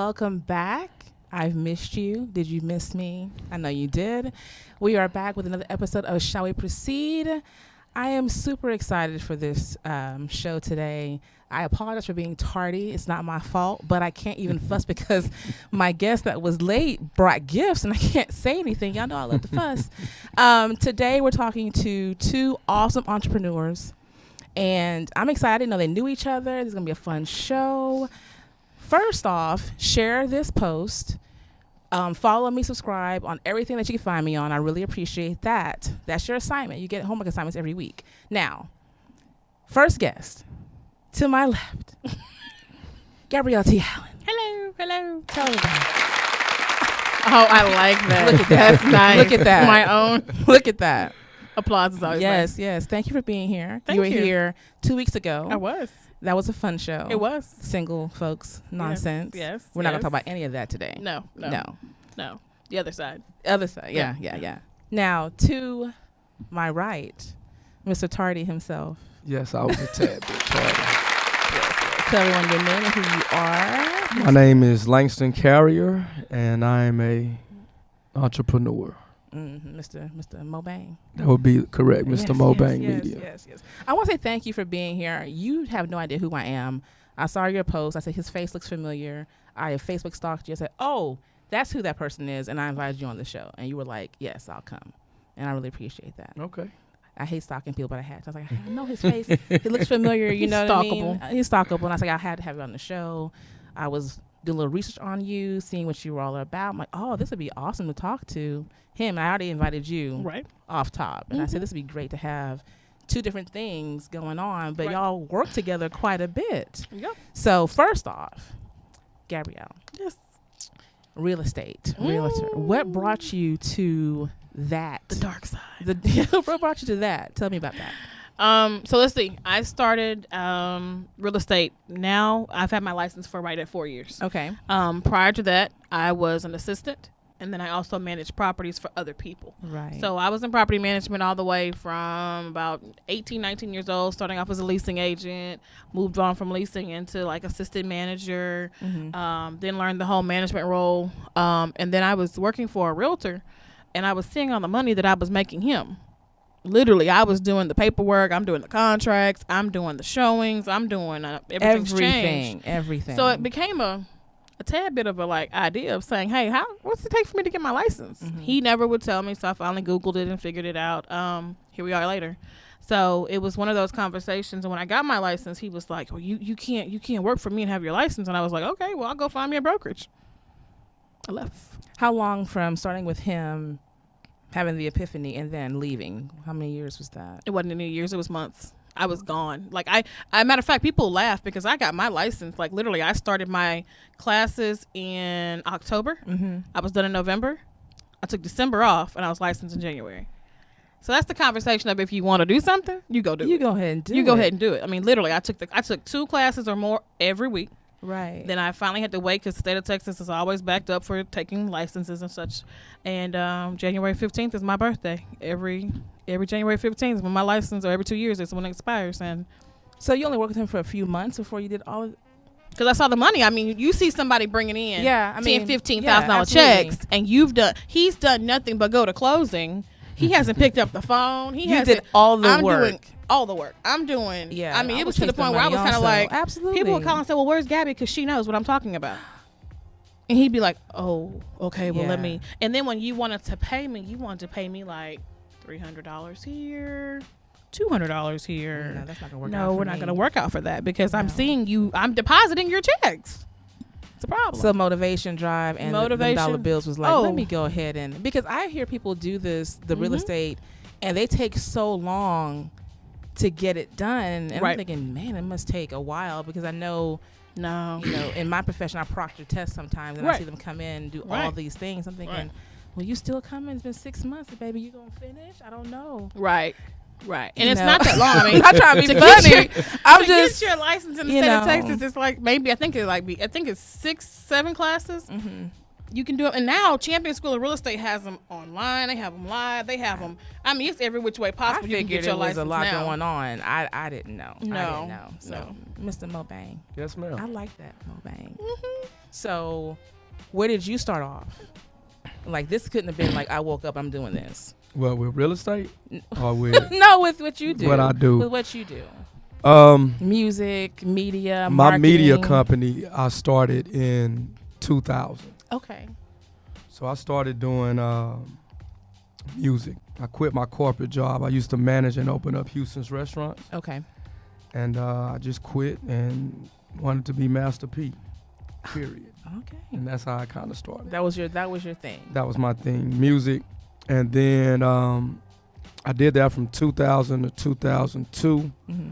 welcome back. I've missed you. Did you miss me? I know you did. We are back with another episode of Shall We Proceed? I am super excited for this show today. I apologize for being tardy. It's not my fault, but I can't even fuss because my guest that was late brought gifts and I can't say anything. Y'all know I love to fuss. Today we're talking to two awesome entrepreneurs and I'm excited. You know, they knew each other. This is going to be a fun show. First off, share this post. Follow me, subscribe on everything that you can find me on. I really appreciate that. That's your assignment. You get homework assignments every week. Now, first guest. To my left, Gabrielle T. Allen. Hello. Tell me about it. Oh, I like that. Look at that. That's nice. Look at that. My own Look at that. applause is always nice. Yes. Thank you for being here. Thank you were you. here 2 weeks ago. I was. That was a fun show. It was. Single folks nonsense. Yes. We're not going to talk about any of that today. No. The other side. Other side. Yeah. Now, to my right, Mr. Tardy himself. Yes, I was a tad bit tardy. Tell everyone your name and who you are. My name is Langston Carrier, and I am a entrepreneur. Mr. Mobang. That would be correct, Mr. Mobang yes, Media. Yes. I want to say thank you for being here. You have no idea who I am. I saw your post. I said, his face looks familiar. I have Facebook stalked you. I said, oh, that's who that person is, and I invited you on the show. And you were like, yes, I'll come. And I really appreciate that. Okay. I hate stalking people, but I had to. I was like, I know his face. He looks familiar. You know what I mean? He's stalkable. And I was like, I had to have you on the show. I was doing a little research on you, seeing what you were all about. I'm like, oh, this would be awesome to talk to him. And I already invited you off top. And I said, this would be great to have two different things going on, but y'all work together quite a bit. Yep. So first off, Gabrielle. Yes. Real estate, realtor. What brought you to that? The dark side. What brought you to that? Tell me about that. So let's see. I started real estate. Now I've had my license for right at 4 years. Okay. Prior to that, I was an assistant. And then I also managed properties for other people. Right. So I was in property management all the way from about 18, 19 years old, starting off as a leasing agent, moved on from leasing into like assistant manager, then learned the whole management role. And then I was working for a realtor, and I was seeing all the money that I was making him. Literally, I was doing the paperwork, I'm doing the contracts, I'm doing the showings, I'm doing everything. So it became a tad bit of a like idea of saying, hey, what's it take for me to get my license? He never would tell me, so I finally Googled it and figured it out. Here we are later. So it was one of those conversations, and when I got my license, he was like, well, you can't work for me and have your license. And I was like, okay, well, I'll go find me a brokerage. I left. How long from starting with him, having the epiphany, and then leaving? How many years was that? It wasn't any years, it was months. I was gone. Like matter of fact, people laugh because I got my license. Like literally, I started my classes in October. I was done in November. I took December off, and I was licensed in January. So that's the conversation of if you want to do something, you go do it. You go ahead and do it. You go ahead and do it. I mean, literally, I took 2 classes or more every week. Right. Then I finally had to wait because the state of Texas is always backed up for taking licenses and such. And January 15th is my birthday. Every January 15th is when my license, or every 2 years is when it expires. And so you only worked with him for a few months before you did all of it? Because I saw the money. I mean, you see somebody bringing in $10,000, $15,000 checks, and he's done nothing but go to closing. He hasn't picked up the phone. You did all the work. Doing all the work. I'm doing. Yeah. I mean, it was to the point where I was kind of like, absolutely. People would call and say, well, where's Gabby? Because she knows what I'm talking about. And he'd be like, oh, okay, well, let me. And then when you wanted to pay me like $300 here, $200 here. No, that's not gonna work out. No, we're not going to work out for that because I'm seeing you. I'm depositing your checks. It's a problem. So motivation, drive, and the dollar bills was like, let me go ahead and, because I hear people do this, the real estate, and they take so long to get it done. And I'm thinking, man, it must take a while because I know, in my profession, I proctor tests sometimes, and I see them come in and do all these things. I'm thinking, well, you still coming? It's been 6 months, baby. You gonna finish? I don't know. Right. And it's not that long. I mean, I'm not trying to be funny. I'm just get your license in the state of Texas. It's like I think it's 6-7 classes. You can do it. And now Champion School of Real Estate has them online. They have them live. They have them. I mean, it's every which way possible. I You can figured get your there was license a lot now. going on. I didn't know. I didn't know. So, No. Mr. Mobang, Yes, ma'am. I like that Mobang. So, where did you start off? Like, this couldn't have been like, I woke up, I'm doing this. Well, with real estate or with No, with what you do. what I do. With what you do. Music, media, My marketing. media company I started in 2000. Okay. So I started doing music. I quit my corporate job. I used to manage and open up Houston's restaurants, Okay. and I just quit and wanted to be Master P. Period. Okay. And that's how I kind of started. That was your thing. That was my thing, music. And then I did that from 2000 to 2002. Mm-hmm.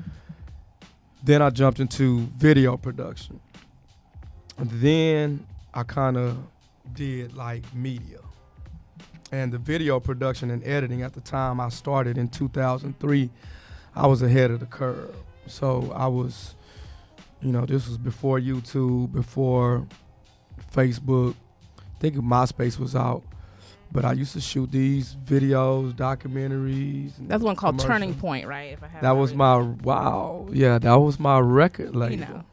Then I jumped into video production. And then I kind of did like media. And the video production and editing at the time I started in 2003, I was ahead of the curve. So I was, this was before YouTube, before Facebook. I think MySpace was out. But I used to shoot these videos, documentaries. and That's one called commercials. Turning Point, right? If I have That was my, that was my record label. You know.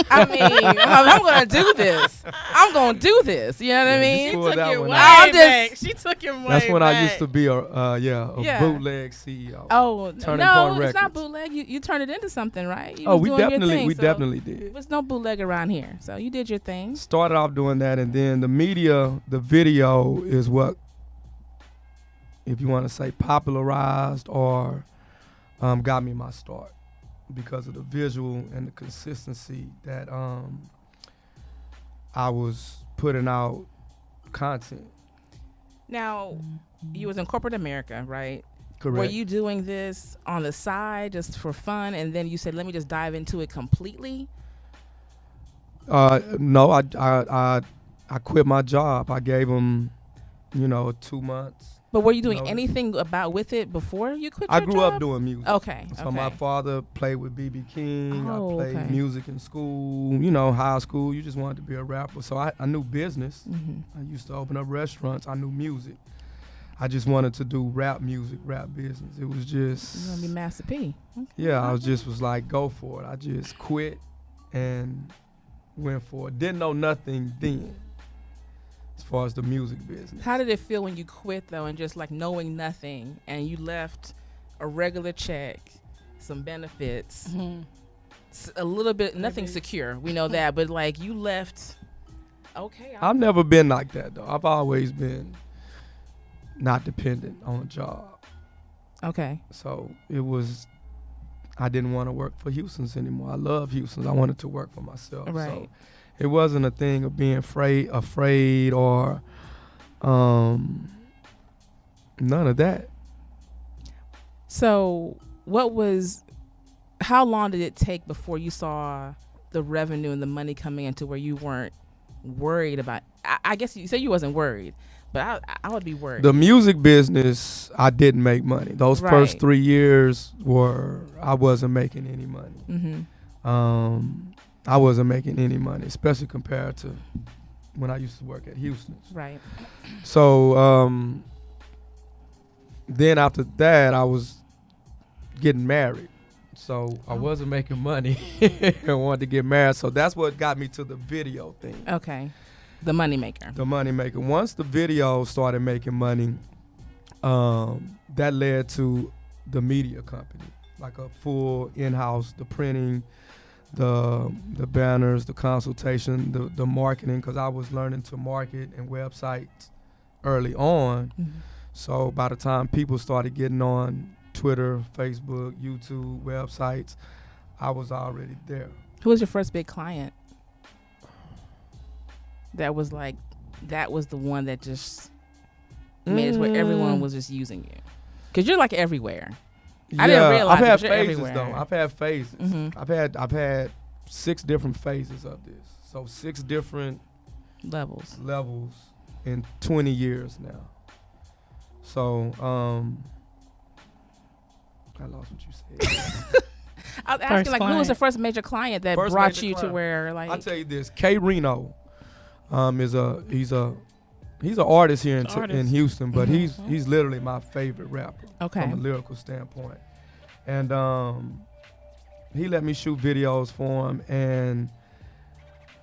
I mean, I'm going to do this. I'm going to do this. You know what I Yeah, mean? you pulled that Took it one way out. I'm just- back. She took him way That's when back. I used to be a Yeah. bootleg CEO. Oh, Turning no, Point it's not Records. bootleg. You turned it into something, right? You Oh, was we doing your definitely thing, we so definitely did. There's no bootleg around here. So you did your thing. Started off doing that, and then the media, the video is what, if you want to say, popularized or got me my start because of the visual and the consistency that I was putting out content. Now, you was in corporate America, right? Correct. Were you doing this on the side just for fun, and then you said, "Let me just dive into it completely"? No, I quit my job. I gave them, 2 months. But were you doing No. anything with it before you quit? I your grew job? up doing music. Okay. So okay. my father played with B.B. King. Oh, I played okay. music in school, high school. You just wanted to be a rapper. So I knew business. Mhm. I used to open up restaurants. I knew music. I just wanted to do rap music, rap business. It was just, You're gonna be Master P. Okay. yeah, I was like, go for it. I just quit and went for it. Didn't know nothing then as far as the music business. How did it feel when you quit though, and just like knowing nothing, and you left a regular check, some benefits, Mhm. a little bit, nothing secure. We know that, but like you left. Okay. I've never been like that though. I've always been not dependent on a job. Okay. So I didn't want to work for Houston's anymore. I love Houston's. I wanted to work for myself. Right. So it wasn't a thing of being afraid or none of that. So how long did it take before you saw the revenue and the money coming into where you weren't worried about? I guess you said you wasn't worried, but I would be worried. The music business, I didn't make money. Those first Right. 3 years I wasn't making any money. Mm-hmm. I wasn't making any money, especially compared to when I used to work at Houston's. Right. So then after that, I was getting married. So I wasn't making money and wanted to get married. So that's what got me to the video thing, Okay. The money maker. the money maker. Once the video started making money, that led to the media company, like a full in-house, the printing, the banners, the consultation, the marketing, because I was learning to market and websites early on. Mhm. So by the time people started getting on Twitter, Facebook, YouTube, websites, I was already there. Who was your first big client? That was the one that just made it where everyone was just using you. Because you're like everywhere. I didn't realize I've it, had but you're phases everywhere. though. I've had phases. Mhm. I've had 6 different phases of this. So 6 different Levels. levels in 20 years now. So I lost what you said. I was asking, First like, who was the client. first major client that First brought major you to client. where, like, I'll tell you this, K Reno, Is he's an artist here in Artist. Houston, but Mhm. he's literally my favorite rapper Okay. from a lyrical standpoint. And he let me shoot videos for him, and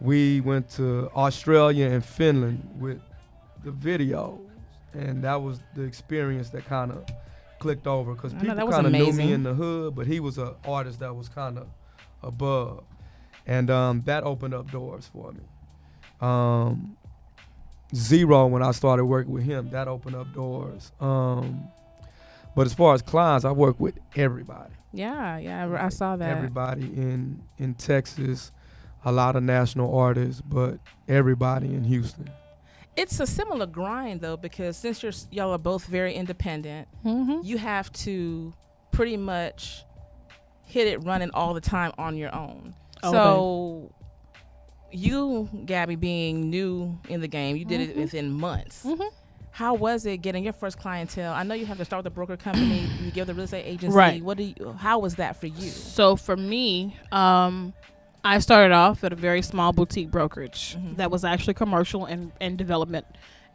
we went to Australia and Finland with the videos, and that was the experience that kind of clicked over because I know, people that was kind of knew amazing. me in the hood, but he was an artist that was kind of above, and that opened up doors for me. Zero, when I started working with him, that opened up doors. But as far as clients, I work with everybody. Yeah, I saw that. Everybody in Texas, a lot of national artists, but everybody in Houston. It's a similar grind though, because since y'all are both very independent, Mm-hmm. you have to pretty much hit it running all the time on your own. Oh, So you, Gabby, being new in the game, you did it Mhm. within months. Mm-hmm. How was it getting your first clientele? I know you have to start with a broker company, you give the real estate agency. Right. How was that for you? So for me, I started off at a very small boutique brokerage Mhm. that was actually commercial and development.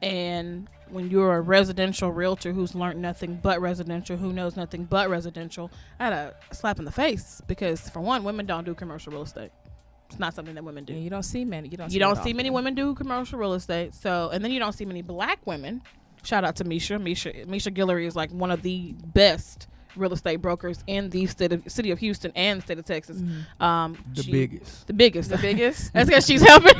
And when you're a residential realtor who's learned nothing but residential, who knows nothing but residential, I had a slap in the face because, for one, women don't do commercial real estate. It's not something that women do. Yeah, you don't see many. You don't You see many women do commercial real estate. So, and then you don't see many black women. Shout out to Misha. Misha Guillory is like one of the best real estate brokers in the city of Houston and the state of Texas. The biggest. The biggest. The biggest. That's because she's helping.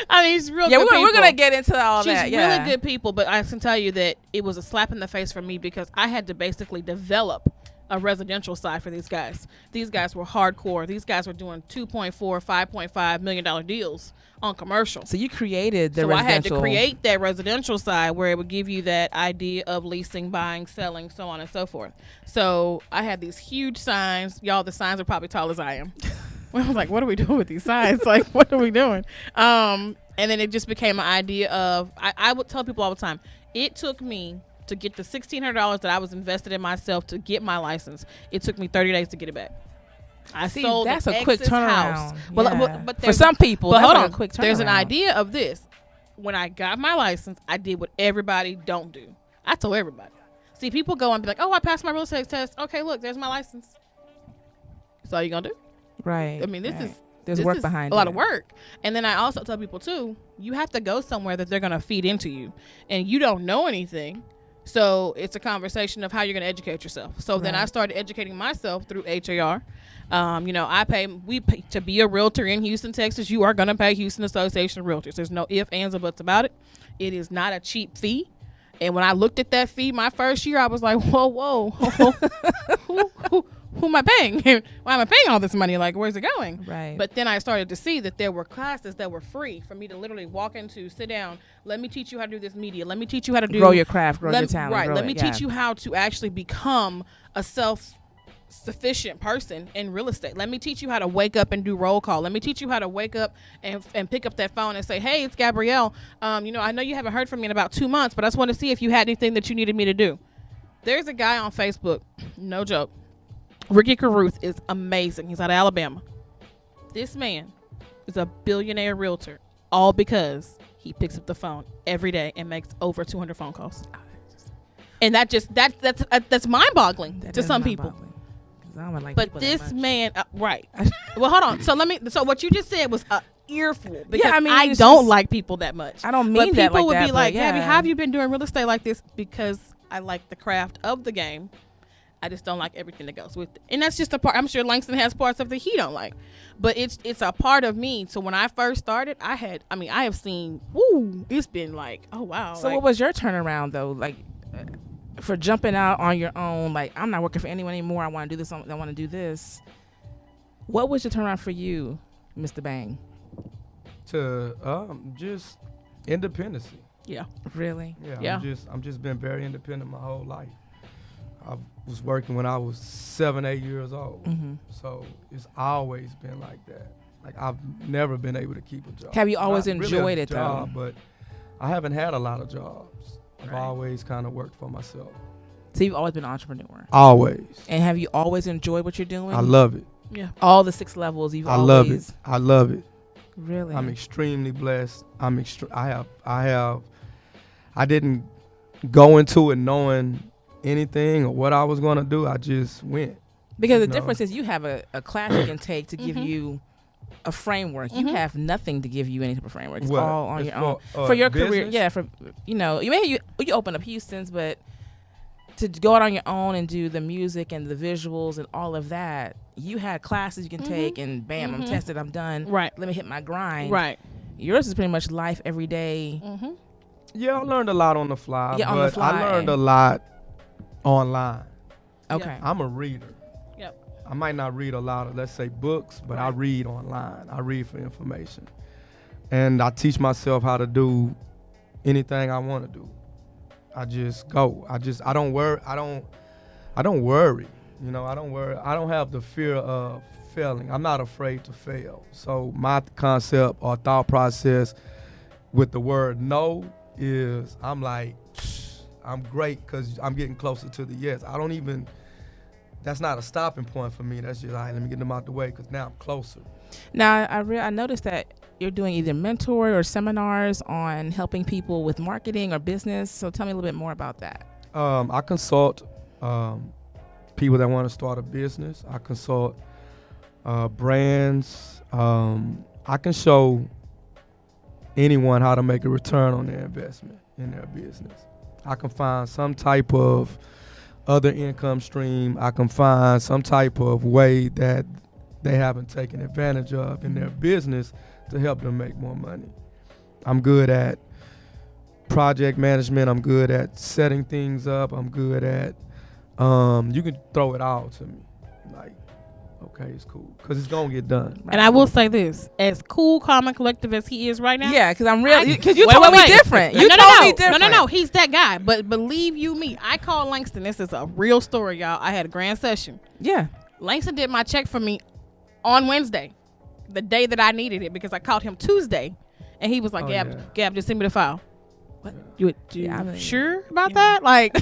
I mean, she's real Yeah, good we're people. gonna get into all She's that. Yeah. really good people, but I can tell you that it was a slap in the face for me because I had to basically develop a residential side for these guys. These guys were hardcore. These guys were doing $2.4, $5.5 million deals on commercial. So you created the So I had residential. to create that residential side where it would give you that idea of leasing, buying, selling, so on and so forth. So I had these huge signs. Y'all, the signs are probably tall as I am. I was like, what are we doing with these signs? Like, what are we doing? And then it just became an idea of, I would tell people all the time, it took me to get the $1,600 that I was invested in myself to get my license. It took me 30 days to get it back. I See, sold that's the a quick ex's turnaround. house. Well, Yeah. but for there's- some people, but that's hold like on, a quick turnaround. there's an idea of this. When I got my license, I did what everybody don't do. I told everybody. See, people go and be like, "Oh, I passed my real estate test. Okay, look, there's my license." So all you gonna do? Right. I mean, this right. is There's this work is behind a lot it. of work. And then I also tell people too, you have to go somewhere that they're gonna feed into you, and you don't know anything. So it's a conversation of how you're going to educate yourself. So then I Right. started educating myself through HAR. We pay to be a realtor in Houston, Texas. You are going to pay Houston Association of Realtors. There's no ifs, ands, or buts about it. It is not a cheap fee. And when I looked at that fee my first year, I was like, whoa, who am I paying? Why am I paying all this money? Like, where's it going? Right. But then I started to see that there were classes that were free for me to literally walk into, sit down. Let me teach you how to do this media. Let me teach you how to do grow your craft, grow your talent. Right. grow Let it, me yeah. teach you how to actually become a self-sufficient person in real estate. Let me teach you how to wake up and do roll call. Let me teach you how to wake up and pick up that phone and say, "Hey, it's Gabrielle. I know you haven't heard from me in about 2 months, but I just want to see if you had anything that you needed me to do." There's a guy on Facebook, no joke. Ricky Caruth is amazing. He's out of Alabama. This man is a billionaire realtor, all because he picks up the phone every day and makes over 200 phone calls. And that's mind-boggling That to is some people. mind-boggling, 'cause I don't like But people that this much. man, right? Well, hold on. So what you just said was a earful because I mean, I it's don't just- like people that much. I don't But mean that people like would that, be but like, yeah. "Gabby, how have you been doing real estate like this?" Because I like the craft of the game. I just don't like everything that goes with it. And that's just a part. I'm sure Langston has parts of it he don't like. But it's a part of me. So when I first started, I have seen, it's been like, oh, wow. So like, what was your turnaround though? Like for jumping out on your own, like I'm not working for anyone anymore. I want to do this. I want to do this. What was your turnaround for you, Mr. Bang? To just independency. Yeah. Really? Yeah. I'm just been very independent my whole life. I was working when I was 7, 8 years old. Mm-hmm. So it's always been like that. Like I've never been able to keep a job. Have you always Not really enjoyed a it, though? job, but I haven't had a lot of jobs. I've Right. always kind of worked for myself. So you've always been an entrepreneur. Always. And have you always enjoyed what you're doing? I love it. Yeah. all the 6 levels. You've I always love it. I love it. Really? I'm extremely blessed. I didn't go into it knowing anything or what I was going to do. I just went. Because the No. difference is you have a class you can take to give Mhm. you a framework. You Mhm. have nothing to give you any type of framework. It's What? all on It's your own. for Your career, business? yeah, for you open up Houston's, but to go out on your own and do the music and the visuals and all of that, you had classes you can Mhm. take and bam, I'm Mhm. tested, I'm done. Right. Let me hit my grind. Right. Yours is pretty much life every day. Mm-hmm. Yeah, I learned a lot on the fly. Yeah, but on the fly. I learned a lot online. Okay. I'm a reader. Yep. I might not read a lot of, let's say, books, but I Right. read online. I read for information. And I teach myself how to do anything I want to do. I just go. I don't worry. I don't worry. You know, I don't worry. I don't have the fear of failing. I'm not afraid to fail. So my concept or thought process with the word no is I'm like, I'm great because I'm getting closer to the yes. That's not a stopping point for me. That's just, all right, let me get them out the way because now I'm closer. Now, I noticed that you're doing either mentor or seminars on helping people with marketing or business. So tell me a little bit more about that. I consult people that want to start a business. I consult brands. I can show anyone how to make a return on their investment in their business. I can find some type of other income stream. I can find some type of way that they haven't taken advantage of in their business to help them make more money. I'm good at project management. I'm good at setting things up. I'm good at, you can throw it all to me. Like, okay, it's cool. Because it's going to get done. And I will say this: as cool, calm, and collective as he is right now, Yeah, because I'm really because you Wait, told wait, me wait. different. You no, told no, me different. No, he's that guy. But believe you me, I called Langston. This is a real story, y'all. I had a grand session. Yeah. Langston did my check for me on Wednesday, the day that I needed it, because I called him Tuesday, and he was like, Oh, "Gab, yeah. Gab, just send me the file." What? You Yeah, I mean, sure about yeah. that? Like,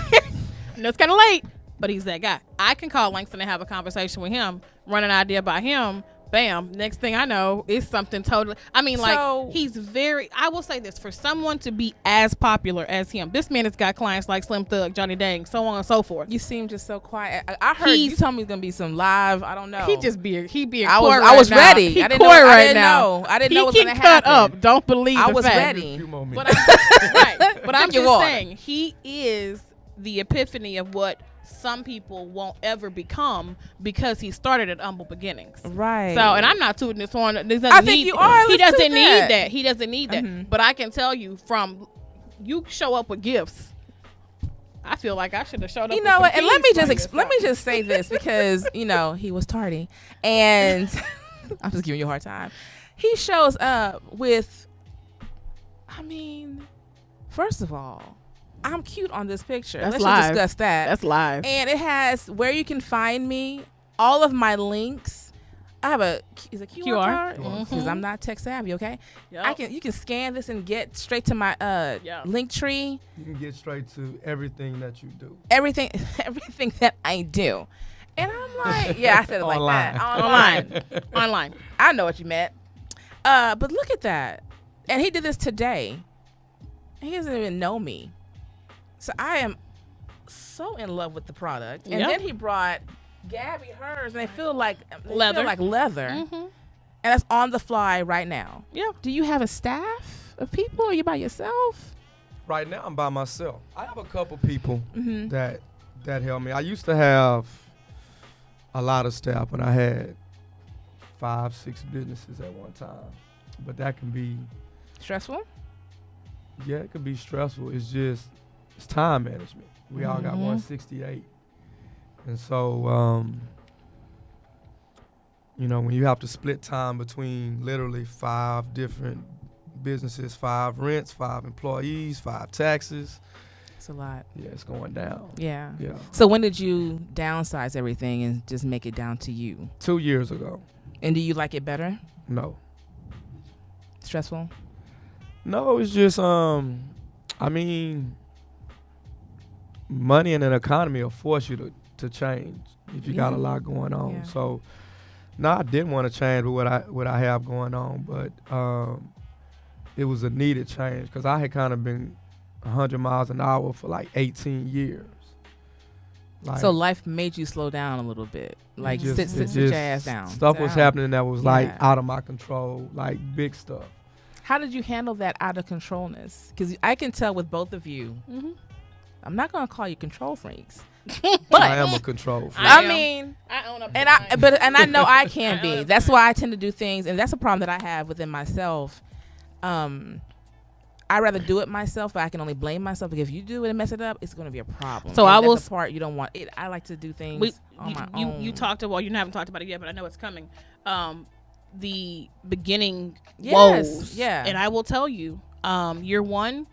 it's kind of late, but he's that guy. I can call Langston and have a conversation with him, run an idea by him. Bam. Next thing I know, it's something totally. I mean, So- he's very. I will say this: for someone to be as popular as him, this man has got clients like Slim Thug, Johnny Dang, so on and so forth. You seem just so quiet. I heard you told me it's gonna be some live. I don't know. He be. I was coy I right was now. ready. He I didn't coy know. I right didn't now. know. I didn't He know what's can gonna cut happen. up. Don't believe I the was fact. ready. A few more But minutes. but I'm Drink your just water. saying he is the epiphany of what some people won't ever become because he started at humble beginnings. Right. So, and I'm not tooting this horn. This doesn't I think need, you are. He Let's doesn't toot need that. that. He doesn't need that. Mhm. But I can tell you from you show up with gifts. I feel like I should have showed up. You with know some what? And let me keys for just you or let me something. just say this because he was tardy, and I'm just giving you a hard time. He shows up with, I mean, first of all, I'm cute on this picture. That's Let's live. just discuss that. That's live. And it has where you can find me, all of my links. I have a QR card Mhm. because I'm not tech savvy. Okay, Yup. you can scan this and get straight to my Yeah. link tree. You can get straight to everything that you do. Everything that I do. And I'm like, yeah, I said it like Online. that. Online. Online. I know what you meant. But look at that. And he did this today. He doesn't even know me. So I am so in love with the product. And Yep. then he brought Gabby hers, and they feel like Leather. leather. Mm-hmm. And that's on the fly right now. Yeah. Do you have a staff of people? Or are you by yourself? Right now, I'm by myself. I have a couple people Mm-hmm. that help me. I used to have a lot of staff, but I had 5-6 businesses at one time. But that can be, Stressful? yeah, it could be stressful. It's time management. We all got Mhm. 168. And so, when you have to split time between literally 5 different businesses, 5 rents, 5 employees, 5 taxes, It's a lot. yeah, it's going down. Yeah. Yeah. So when did you downsize everything and just make it down to you? 2 years ago. And do you like it better? No. Stressful? No, it's just money and an economy will force you to change if you got a Yeah. lot going on. Yeah. So No, I didn't want to change what I have going on, but it was a needed change because I had kind of been 100 miles an hour for like 18 years. Like, So life made you slow down a little bit, like sit your ass down. Stuff was happening that was like Yeah. out of my control, like big stuff. How did you handle that out of controlness? Because I can tell with both of you. Mm-hmm. I'm not gonna call you control freaks, I but am a control freak. I I am. mean, I own up. and I know I can I be. own That's up. why I tend to do things, and that's a problem that I have within myself. I rather do it myself, but I can only blame myself because if you do it and mess it up, it's going to be a problem. So And I will that's the part you don't want. I like to do things on my own. You talked about. You haven't talked about it yet, but I know it's coming. The beginning Yes, woes. yeah. And I will tell you, year one,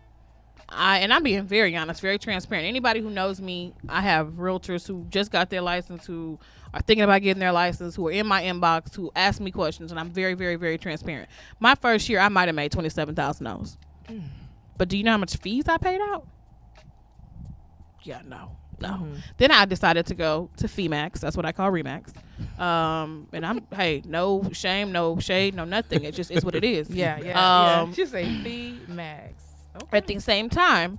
I'm being very honest, very transparent. Anybody who knows me, I have realtors who just got their license, who are thinking about getting their license, who are in my inbox, who ask me questions, and I'm very, very, very transparent. My first year, I might have made $27,000. But do you know how much fees I paid out? Yeah, no. Then I decided to go to FEMAX. That's what I call Remax. And I'm, hey, no shame, no shade, no nothing. It just is what it is. Yeah. She say fee max. Okay. At the same time,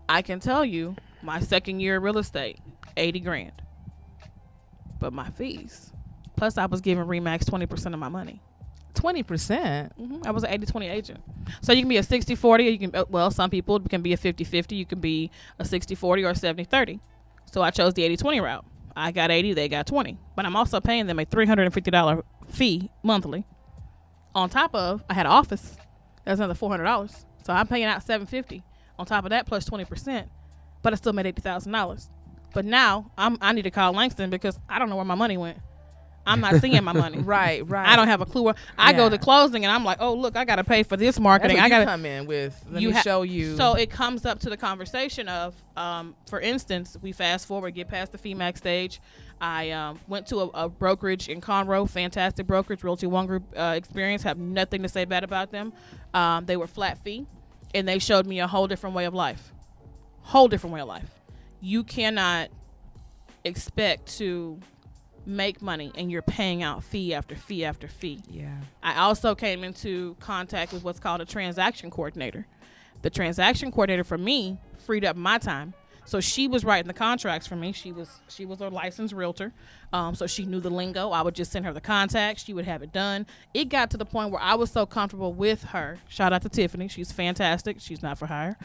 I can tell you my second year of real estate, 80 grand. But my fees. Plus I was giving Remax 20% of my money. 20%. I was an 80-20 agent. So you can be a 60-40, or you can, well, some people can be a 50-50. You can be a 60-40 or a 70-30. So I chose the 80-20 route. I got 80, they got 20. But I'm also paying them a $350 fee monthly. On top of, I had an office. That's another $400. So I'm paying out $750 on top of that plus 20%. But I still made $80,000. But now I need to call Langston because I don't know where my money went. I'm not seeing my money. Right. I don't have a clue. I go to closing and I'm like, oh, look, I got to pay for this marketing. That's what I got you to come in with. Let me show you. So it comes up to the conversation of, for instance, we fast forward, get past the FEMAX stage. I went to a brokerage in Conroe, fantastic brokerage, Realty One Group experience. Have nothing to say bad about them. They were flat fee, and they showed me a whole different way of life. You cannot expect to make money and you're paying out fee after fee after fee. Yeah. I also came into contact with what's called a transaction coordinator. The transaction coordinator for me freed up my time. So she was writing the contracts for me. She was a licensed realtor. So she knew the lingo. I would just send her the contacts. She would have it done. It got to the point where I was so comfortable with her. Shout out to Tiffany. She's fantastic. She's not for hire.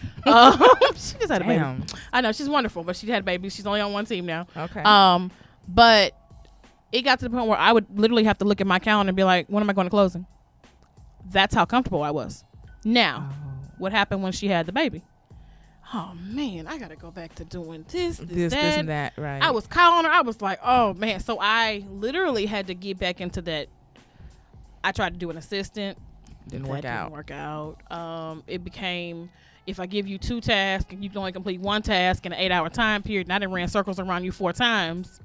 She just had a baby. I know, she's wonderful, but she had a baby. She's only on one team now. Okay. But it got to the point where I would literally have to look at my calendar and be like, when am I going to closing? That's how comfortable I was. Now, what happened when she had the baby? Oh, man, I got to go back to doing this, this and that, right. I was calling her. I was like, oh, man. So I literally had to get back into that. I tried to do an assistant. Didn't work out. It became, if I give you 2 tasks and you can only complete 1 task in an 8-hour time period, and I done ran circles around you 4 times,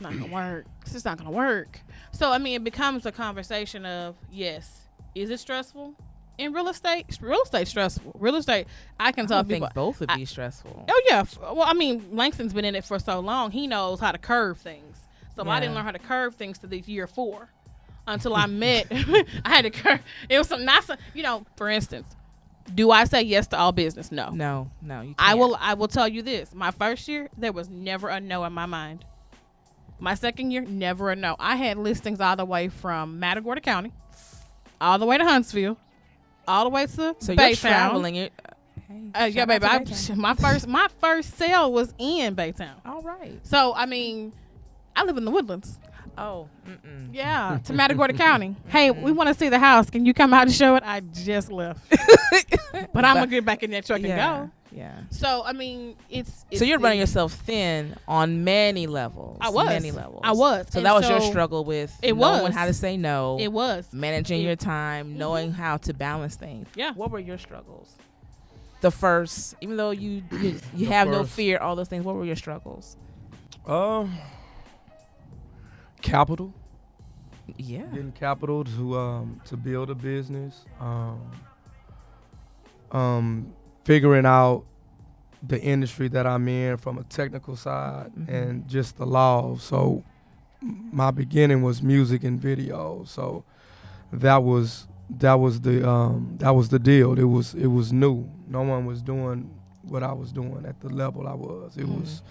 not gonna work. It's just not gonna work. So I mean, it becomes a conversation of, yes, is it stressful in real estate? Real estate stressful. Real estate, I can tell people think both would be stressful. Oh yeah. Well, I mean, Langston's been in it for so long. He knows how to curve things. So I didn't learn how to curve things to the year 4 until I met. I had to curve. It was some not some. For instance, do I say yes to all business? No. No. You can't. I will tell you this. My first year, there was never a no in my mind. My second year, never a no. I had listings all the way from Matagorda County, all the way to Huntsville, all the way to so Baytown. You're traveling. Yeah, baby. My first sale was in Baytown. All right. So I mean, I live in the Woodlands. Oh. Yeah, to Matagorda County. Hey, we want to see the house. Can you come out and show it? I just left, but I'm gonna get back in that truck and go. Yeah. So I mean, it's so you're running yourself thin on many levels. I was. Many levels. I was. So that was your struggle with knowing how to say no. It was. Managing your time, knowing how to balance things. Yeah. What were your struggles? The first, even though you have no fear, all those things. What were your struggles? Capital. Yeah. Getting capital to build a business. Figuring out the industry that I'm in from a technical side and just the law. So my beginning was music and video. So that was the deal. It was new. No one was doing what I was doing at the level I was. It was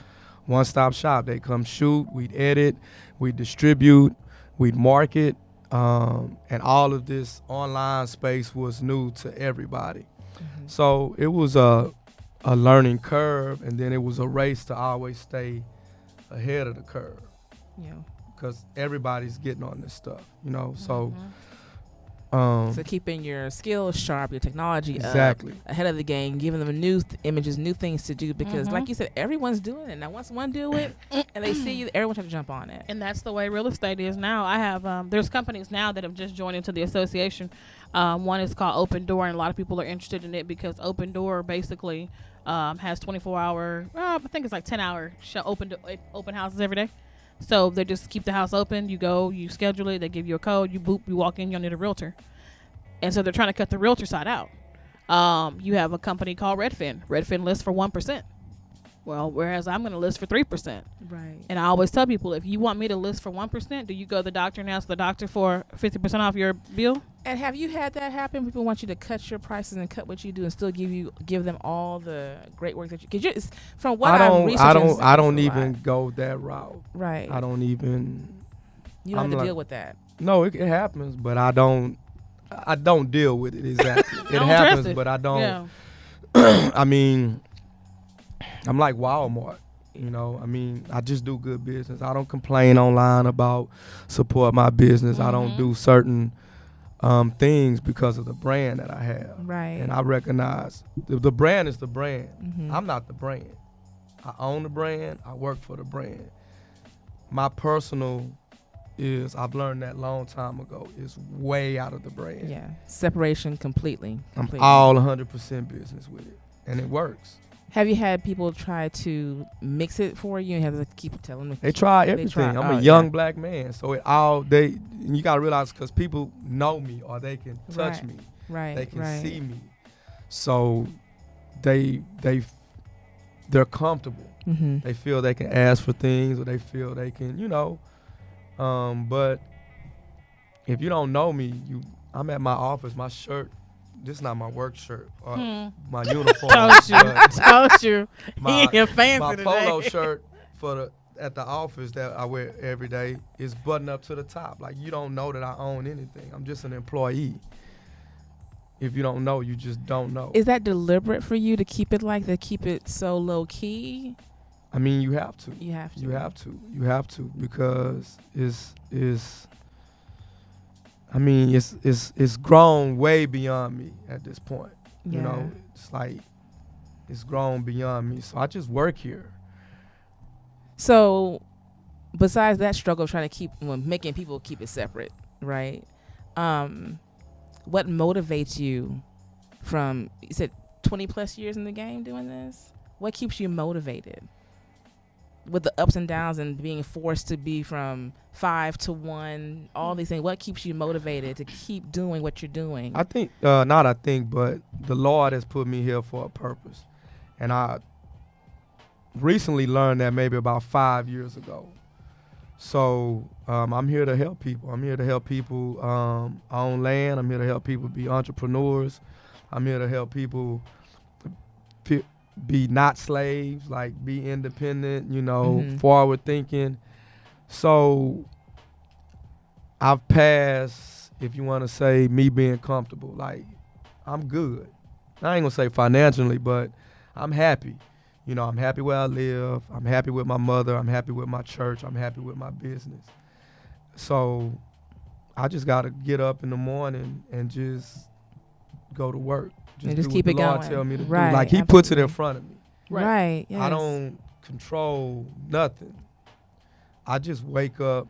one-stop shop. They come shoot, we'd edit, we'd distribute, we'd market, and all of this online space was new to everybody. So it was a learning curve, and then it was a race to always stay ahead of the curve. Yeah. Because everybody's getting on this stuff, So So keeping your skills sharp, your technology exactly up, ahead of the game, giving them new images, new things to do. Because, like you said, everyone's doing it now. Once one do it, and they see you, everyone tries to jump on it. And that's the way real estate is now. I have there's companies now that have just joined into the association. One is called Open Door, and a lot of people are interested in it because Open Door basically has 24-hour, I think it's like 10-hour open houses every day. So they just keep the house open. You go, you schedule it. They give you a code. You boop, you walk in. You don't need a realtor. And so they're trying to cut the realtor side out. You have a company called Redfin. Redfin lists for 1%. Well, whereas I'm going to list for 3%. Right. And I always tell people, if you want me to list for 1%, do you go to the doctor and ask the doctor for 50% off your bill? And have you had that happen? People want you to cut your prices and cut what you do, and still give them all the great work that you. Because from what I don't even go that route. Right. I don't even. You don't have to deal with that. No, it happens, but I don't deal with it exactly. It happens, but I don't. Yeah. I mean, I'm like Walmart. I mean, I just do good business. I don't complain online about support my business. I don't do certain things because of the brand that I have. Right. And I recognize the brand is the brand. Mm-hmm. I'm not the brand. I own the brand. I work for the brand. My personal I've learned that long time ago, is way out of the brand. Yeah. Separation completely. I'm all 100% business with it. And it works. Have you had people try to mix it for you and have to keep telling them? They try everything. I'm a young black man, so you gotta realize, because people know me or they can touch me, right? They can see me, so they're comfortable. Mm-hmm. They feel they can ask for things, or they feel they can, But if you don't know me, I'm at my office, my shirt. This is not my work shirt or my uniform. Told you. My fancy polo shirt at the office that I wear every day is buttoned up to the top. Like, you don't know that I own anything. I'm just an employee. If you don't know, you just don't know. Is that deliberate for you to keep it so low key? I mean, you have to. You have to. You have to because it's grown way beyond me at this point. Yeah. It's like it's grown beyond me. So I just work here. So besides that struggle of trying to making people keep it separate, right? What motivates you from, you said 20 plus years in the game doing this? What keeps you motivated? With the ups and downs and being forced to be from 5 to 1, all these things, what keeps you motivated to keep doing what you're doing? but the Lord has put me here for a purpose. And I recently learned that maybe about 5 years ago. So I'm here to help people. I'm here to help people own land. I'm here to help people be entrepreneurs. I'm here to help people be not slaves, like be independent, forward thinking. So I've passed, if you want to say, me being comfortable. Like, I'm good. I ain't gonna say financially, but I'm happy. I'm happy where I live. I'm happy with my mother. I'm happy with my church. I'm happy with my business. So I just gotta get up in the morning and just go to work. Just do keep what it the Lord going. tell me to do. Right, Like, He puts it in front of me. Right. Yes. I don't control nothing. I just wake up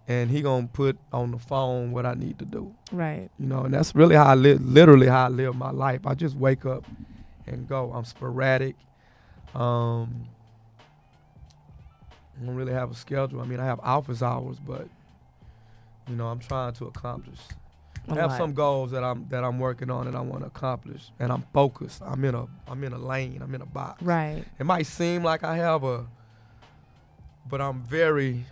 and He gonna put on the phone what I need to do. Right. And that's really how I literally how I live my life. I just wake up and go. I'm sporadic. I don't really have a schedule. I mean, I have office hours, but I'm trying to accomplish. I have some goals that I'm working on and I want to accomplish, and I'm focused. I'm in a lane. I'm in a box. Right. It might seem like I have but I'm very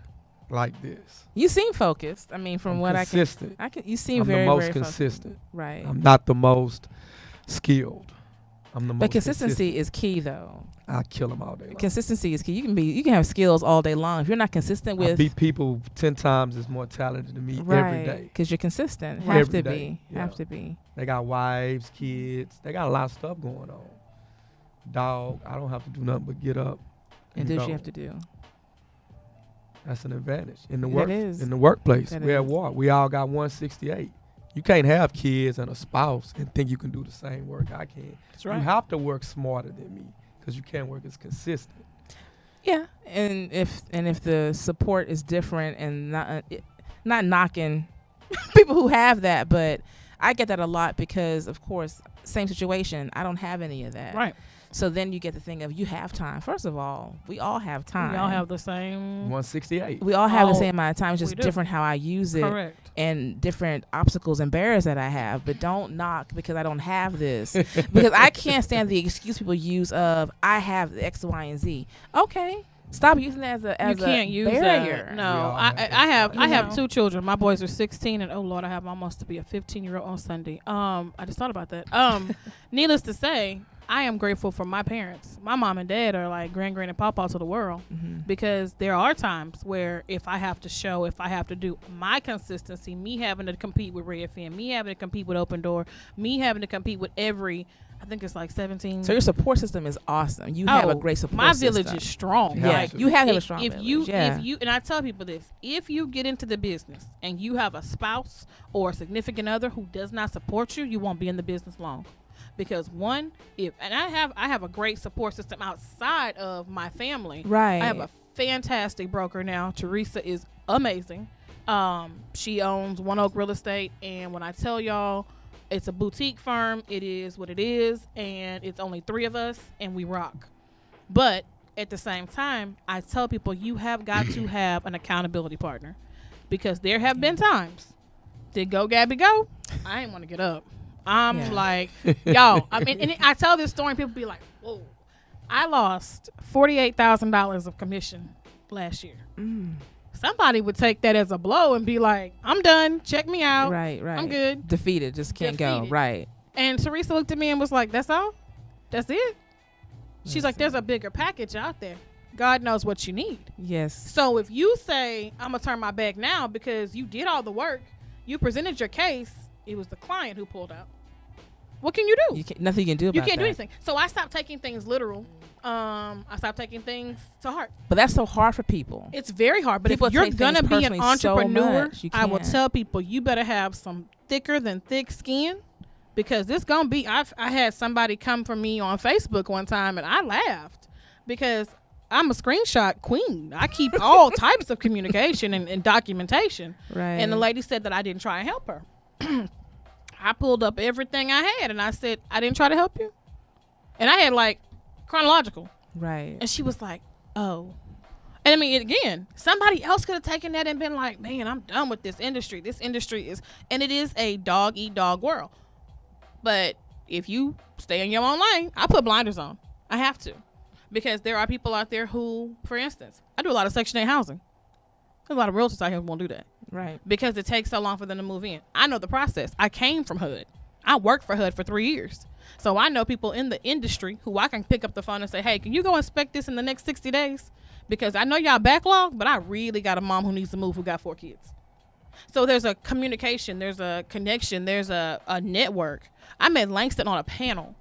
like this. You seem focused. I mean, from I'm what consistent. you seem I'm very, the most very consistent. focused. Right. I'm not the most skilled. I'm the most But consistency consistent. is key, though. I kill them all day long. Consistency is key. You can have skills all day long. If you're not consistent I with beat people 10 times as more talented than me every day. because you're consistent. Every Have to day, be. yeah. Have to be. They got wives, kids. They got a lot of stuff going on. Dog, I don't have to do nothing but get up And do what go. you have to do. That's an advantage in the That work is. in the workplace. That We're at is. war. We all got 168. You can't have kids and a spouse and think you can do the same work I can. That's right. You have to work smarter than me because you can't work as consistent. Yeah, and if the support is different and not knocking people who have that, but I get that a lot because, of course, same situation. I don't have any of that. Right. So then you get the thing of you have time. First of all, we all have time. We all have the same. 168. We all have the Oh, same amount of time. It's we just do. different how I use it Correct. and different obstacles and barriers that I have. But don't knock because I don't have this. Because I can't stand the excuse people use of I have the X, Y, and Z. Okay. Stop using that as You can't a use barrier. that. We No, all I have have that. two children. My boys are 16, and oh Lord, I have almost to be a 15-year-old on Sunday. I just thought about that. Needless to say, I am grateful for my parents. My mom and dad are like grand and pawpaw to the world because there are times where if I have to do my consistency, me having to compete with Redfin, me having to compete with Open Door, me having to compete with I think it's like 17. So your support system is awesome. You have a great support My system. village is strong. Yeah. Like, You have a if- strong if village, you yeah. if you and I tell people this, if you get into the business and you have a spouse or a significant other who does not support you, you won't be in the business long. Because one, I have a great support system outside of my family. Right. I have a fantastic broker now. Teresa is amazing. She owns One Oak Real Estate, and when I tell y'all, it's a boutique firm. It is what it is, and it's only 3 of us, and we rock. But at the same time, I tell people you have got to have an accountability partner, because there have been times, did go Gabby go? I ain't want to get up. I'm Yeah. like, y'all. I mean, and I tell this story, and people be like, "Whoa!" I lost $48,000 of commission last year. Somebody would take that as a blow and be like, I'm done. Check me out. Right. I'm good. Defeated. Just can't go. Defeated. Right. And Teresa looked at me and was like, that's all? That's it? She's like, there's a bigger package out there. God knows what you need. Yes. So if you say, I'm going to turn my back now because you did all the work, you presented your case, it was the client who pulled out. What can you do? Nothing you can do about You can't that. do anything. So I stopped taking things literal. I stopped taking things to heart. But that's so hard for people. It's very hard. But People if you're take going to things be an personally so entrepreneur, much, you I will can't. tell people you better have some thicker than thick skin, because this going to be, I had somebody come for me on Facebook one time and I laughed because I'm a screenshot queen. I keep all types of communication and documentation. Right. And the lady said that I didn't try and help her. I pulled up everything I had and I said, I didn't try to help you. And I had like chronological. Right. And she was like, oh. And I mean, again, somebody else could have taken that and been like, man, I'm done with this industry. This industry is, and it is a dog eat dog world. But if you stay in your own lane, I put blinders on. I have to. Because there are people out there who, for instance, I do a lot of Section 8 housing. There's a lot of realtors out here who won't do that. Right. Because it takes so long for them to move in. I know the process. I came from HUD. I worked for HUD for 3 years. So I know people in the industry who I can pick up the phone and say, hey, can you go inspect this in the next 60 days? Because I know y'all backlog, but I really got a mom who needs to move who got 4 kids. So there's a communication, there's a connection, there's a network. I met Langston on a panel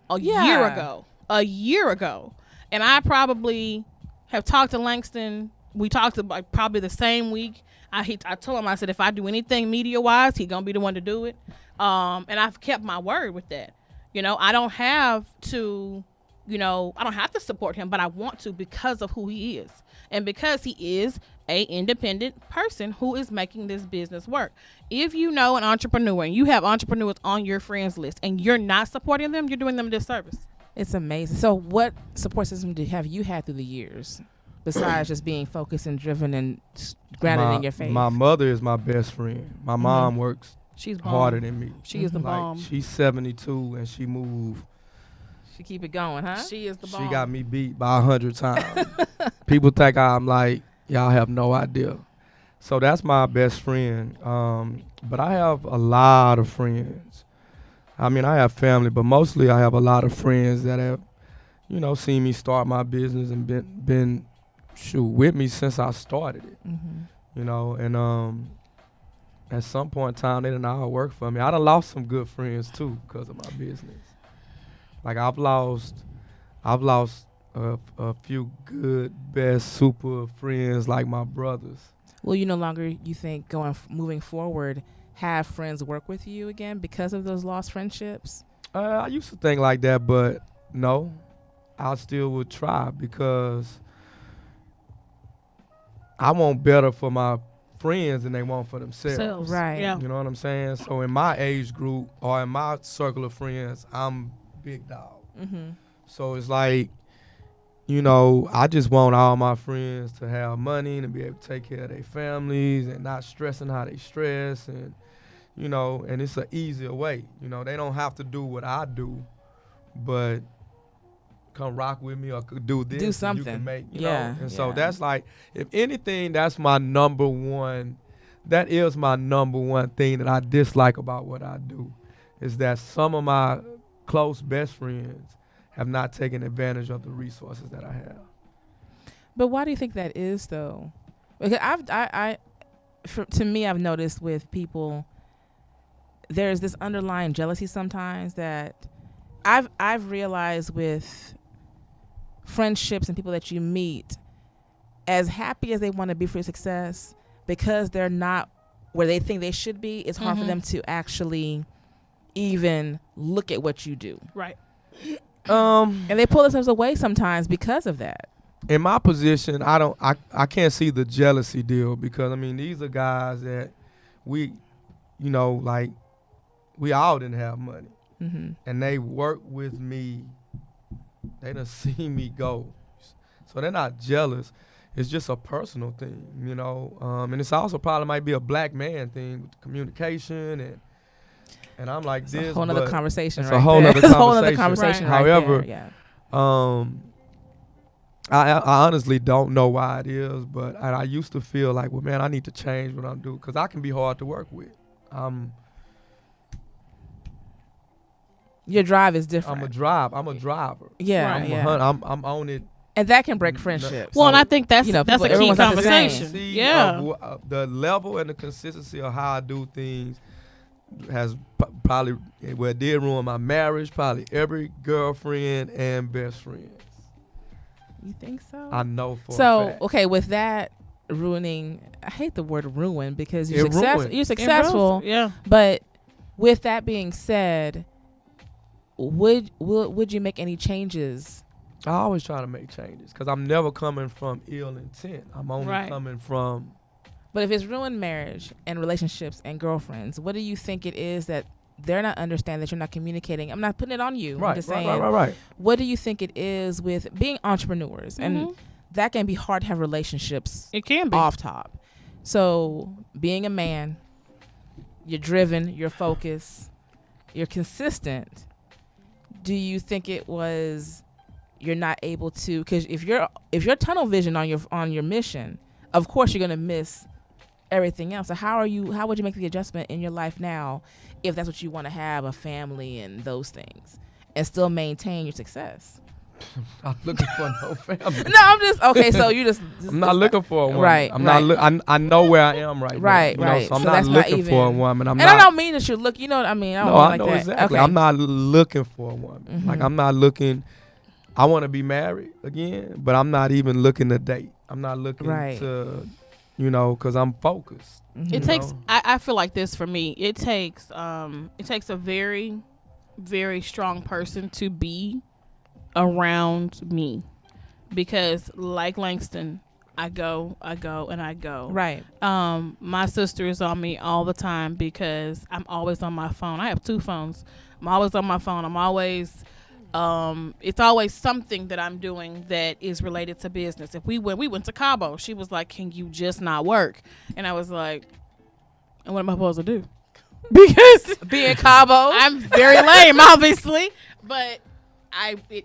a year ago. And I probably have talked to Langston. We talked about probably the same week. I told him, I said, if I do anything media-wise, he's going to be the one to do it. And I've kept my word with that. You know, I don't have to support him, but I want to because of who he is. And because he is a independent person who is making this business work. If you know an entrepreneur and you have entrepreneurs on your friends list and you're not supporting them, you're doing them a disservice. It's amazing. So what support system have you had through the years besides just being focused and driven and grounded in your faith? My mother is my best friend. My mom works She's bomb. harder than me. She is the bomb. She's 72 and she moved. She keep it going, huh? She is the bomb. She got me beat by 100 times. People think I'm like Y'all have no idea. So that's my best friend. But I have a lot of friends. I mean, I have family, but mostly I have a lot of friends that have, seen me start my business and been with me since I started it. And at some point in time, they didn't all work for me. I done lost some good friends too because of my business. Like I've lost a few good, best, super friends like my brothers. Will you no longer, you think, moving forward, have friends work with you again because of those lost friendships? I used to think like that, but no, I still would try because I want better for my friends than they want for themselves. Right. Yeah. You know what I'm saying? So in my age group or in my circle of friends, I'm big dog. So it's like, I just want all my friends to have money and be able to take care of their families and not stressing how they stress and, and it's an easier way. They don't have to do what I do, but come rock with me or could do this. Do something. You can make, Yeah. And so that's like, if anything, that's my number one. That is my number one thing that I dislike about what I do is that some of my close best friends have not taken advantage of the resources that I have. But why do you think that is, though? Because to me, I've noticed with people, there's this underlying jealousy sometimes that I've realized with friendships and people that you meet, as happy as they want to be for your success, because they're not where they think they should be, it's hard for them to actually even look at what you do. Right. And they pull themselves away sometimes because of that. In my position, I can't see the jealousy deal because these are guys that we all didn't have money. And they work with me. They done see me go. So they're not jealous. It's just a personal thing, and it's also probably might be a black man thing with communication and I'm like it's this. A whole nother conversation. It's a whole nother conversation. A whole nother conversation. Right. However, yeah. I honestly don't know why it is, but I used to feel like, well, man, I need to change what I'm doing because I can be hard to work with. Your drive is different. I'm a driver. Yeah, I'm on it. And that can break friendships. Well, and I think that's people, that's a key everyone's not the same. conversation. Yeah. The level and the consistency of how I do things has probably, well, it did ruin my marriage, probably every girlfriend and best friends. You think so? I know for a fact. Okay, with that ruining, I hate the word ruin because you're ruined. you're successful. Yeah. But with that being said, would you make any changes? I always try to make changes because I'm never coming from ill intent. I'm only coming from. But if it's ruined marriage and relationships and girlfriends, what do you think it is that they're not understanding, that you're not communicating? I'm not putting it on you. I'm just saying. Right. What do you think it is with being entrepreneurs? And that can be hard to have relationships. It can be. Off top. So being a man, you're driven, you're focused, you're consistent. Do you think it was you're not able to, because if you're tunnel vision on your mission, of course you're gonna miss everything else. So how would you make the adjustment in your life now if that's what you want to have, a family and those things, and still maintain your success? I'm looking for no family. No, I'm just okay. So you just I'm not looking for a woman. Right. I'm not. I know where I am right now. Right. So I'm So not that's not looking even, for a woman. I don't mean that you look. You know what I mean? I don't I like know that. exactly. Okay. I'm not looking for a woman. Like I'm not looking. I want to be married again, but I'm not even looking to date. I'm not looking to, because I'm focused. It takes. I feel like this for me. It takes a very, very strong person to be around me, because like Langston, I go and I go. Right. My sister is on me all the time because I'm always on my phone. I have 2 phones. I'm always on my phone. I'm always. It's always something that I'm doing that is related to business. If we went to Cabo, she was like, "Can you just not work?" And I was like, "And what am I supposed to do?" Because Being Cabo, I'm very lame, obviously, but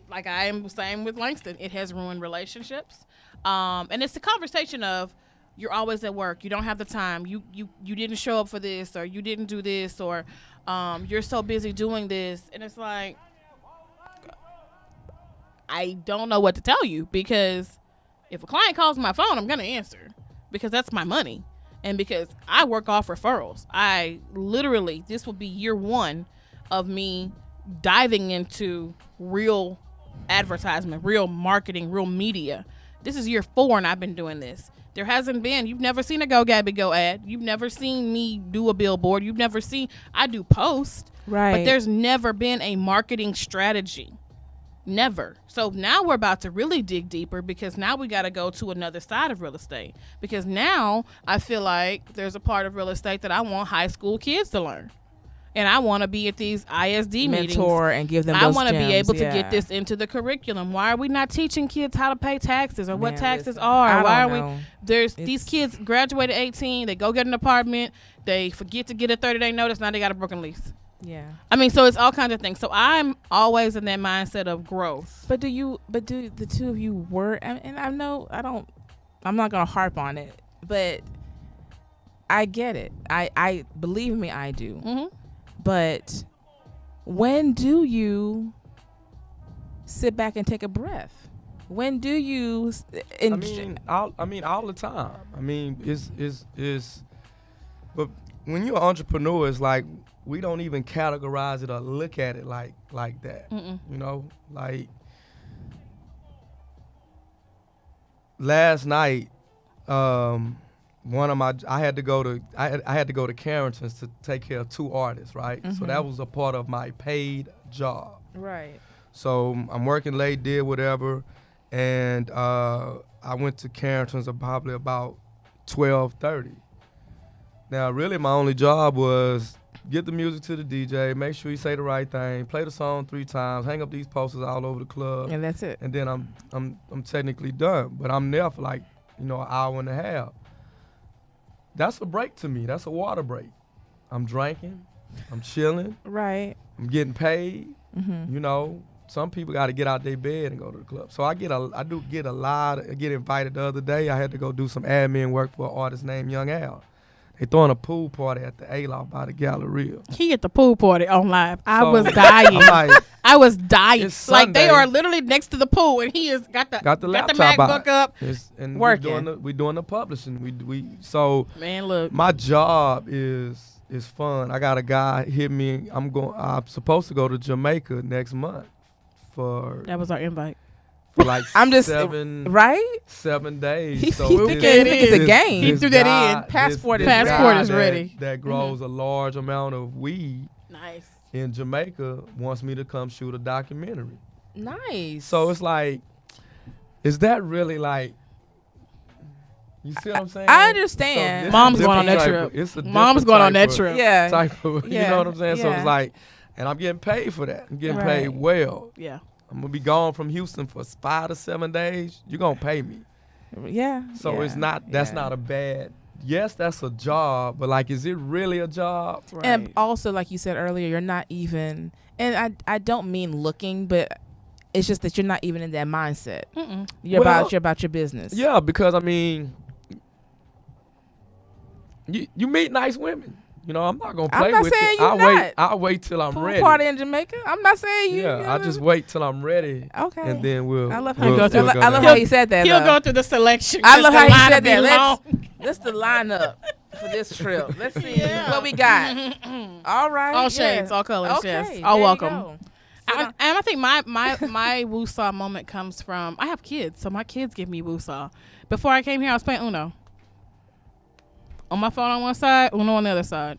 like I am saying with Langston, it has ruined relationships. And it's the conversation of you're always at work, you don't have the time, you didn't show up for this, or you didn't do this, or you're so busy doing this, and it's like I don't know what to tell you, because if a client calls my phone, I'm gonna answer because that's my money, and because I work off referrals. I literally, this will be year 1 of me diving into real advertisement, real marketing, real media. This is year 4 and I've been doing this. There hasn't been, you've never seen a Go Gabby Go ad. You've never seen me do a billboard. You've never seen, I do post, Right. but there's never been a marketing strategy. Never. So now we're about to really dig deeper, because now we got to go to another side of real estate, because now I feel like there's a part of real estate that I want high school kids to learn. And I want to be at these ISD meetings. Mentor and give them I those want to be gems, able to yeah. get this into the curriculum. Why are we not teaching kids how to pay taxes, or what Man, taxes listen, are? I Why don't are we? know. These It's- kids graduate at 18. They go get an apartment. They forget to get a 30-day notice. Now they got a broken lease. Yeah. I mean, so it's all kinds of things. So I'm always in that mindset of growth. But do the two of you work? And I know I'm not gonna harp on it, but I get it. I believe me, I do. Mm-hmm. But when do you sit back and take a breath? When do you I mean, all the time. I mean, but when you're an entrepreneur, it's like we don't even categorize it or look at it like that. Mm-mm. You know, like last night, I had to go to Carrington's to take care of 2 artists, right? So Mhm. that was a part of my paid job. right? So I'm working late, did whatever, and I went to Carrington's probably about 12:30. Now, really, my only job was get the music to the DJ, make sure he say the right thing, play the song 3 times, hang up these posters all over the club, And that's it. and then I'm technically done. But I'm there for like an hour and a half. That's a break to me. That's a water break. I'm drinking, I'm chilling, Right. I'm getting paid. Mm-hmm. You know, some people got to get out their bed and go to the club. So I get invited the other day. I had to go do some admin work for an artist named Young Al. They throwing a pool party at the A-Loft by the Galleria. He at the pool party on live. I So, was dying. I'm like, I was dying. It's Like they Sunday. are literally next to the pool, and he is got the laptop MacBook up. and Working. we doing the publishing. So Man, look. my job is fun. I got a guy hit me. I'm supposed to go to Jamaica next month for That was our invite. like I'm just 7 days. He So think it's a game. He threw that in. Passport is Passport ready. is ready. That grows a large amount of weed Nice. in Jamaica wants me to come shoot a documentary. Nice. So it's like, is that really like? You see what I'm saying? I understand. this Mom's is going on that different trip. It's a Mom's different going on type that of- trip. Yeah. Type of, you Yeah. know what I'm saying? So Yeah. it's like, and I'm getting paid for that. I'm getting paid Right. well. Yeah. I'm gonna be gone from Houston for 5 to 7 days. You're gonna pay me. Yeah. So yeah, it's not. That's yeah. not a bad. Yes, that's a job, but like, is it really a job? Right. And also, like you said earlier, you're not even. And I don't mean looking, but it's just that you're not even in that mindset. Mm-mm. You're Well, about your business. Yeah, because I mean, you meet nice women. You know, I'm not gonna I'm play not with saying you. you not. I'll wait till I'm Pool ready. party in Jamaica. I'm not saying you. Yeah, I just wait till I'm ready, Okay. and then we'll. I love we'll, how go you, through- we'll go I love there. how you said that. He'll though. go through the selection. I love 'cause how the you line said will be that. long. Let's the lineup for this trip. Let's see Yeah. what we got. All right. All shades, yeah. all colors, Okay, yes. there All you welcome. go. And I think my woosah moment comes from, I have kids, so my kids give me woosah. Before I came here, I was playing Uno. On my phone on one side, Uno on the other side.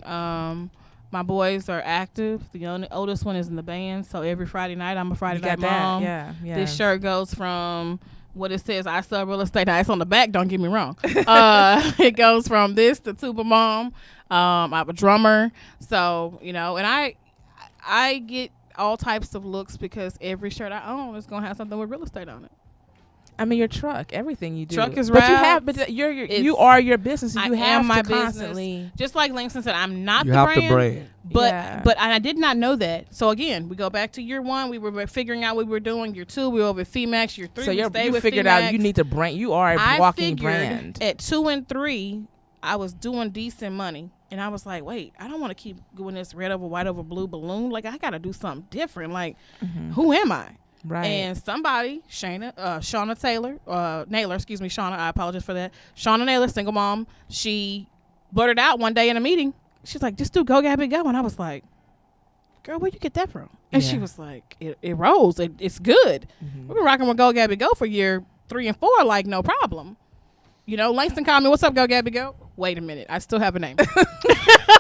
My boys are active. The oldest one is in the band, so every Friday night, I'm a Friday You night got that. mom. Yeah. Yeah. This shirt goes from what it says, I sell real estate. Now, it's on the back, don't get me wrong. It goes from this to tuba mom. I have a drummer. So, and I get all types of looks because every shirt I own is going to have something with real estate on it. I mean, your truck, everything you do. Truck is but wrapped. you have, but you are your business. So I you have am my to constantly. business. Just like Langston said, I'm not You the have brand. to brand. But Yeah. but I did not know that. So again, we go back to year 1. We were figuring out what we were doing. Year 2, we were over FEMAX. Year 3, So we you stayed with figured FEMAX. out you need to brand. You are a I walking figured brand. at 2 and 3, I was doing decent money. And I was like, wait, I don't want to keep doing this red over white over blue balloon. Like, I got to do something different. Like, who am I? Right. And somebody, Shauna Taylor, Naylor, excuse me, Shauna, I apologize for that. Shauna Naylor, single mom, she blurted out one day in a meeting. She's like, just do Go Gabby Go. And I was like, girl, where'd you get that from? And she Yeah. was like, it rolls. It's good. Mhm. We've been rocking with Go Gabby Go for year 3 and 4, like, no problem. You know, Langston called me, what's up, Go Gabby Go? Wait a minute. I still have a name.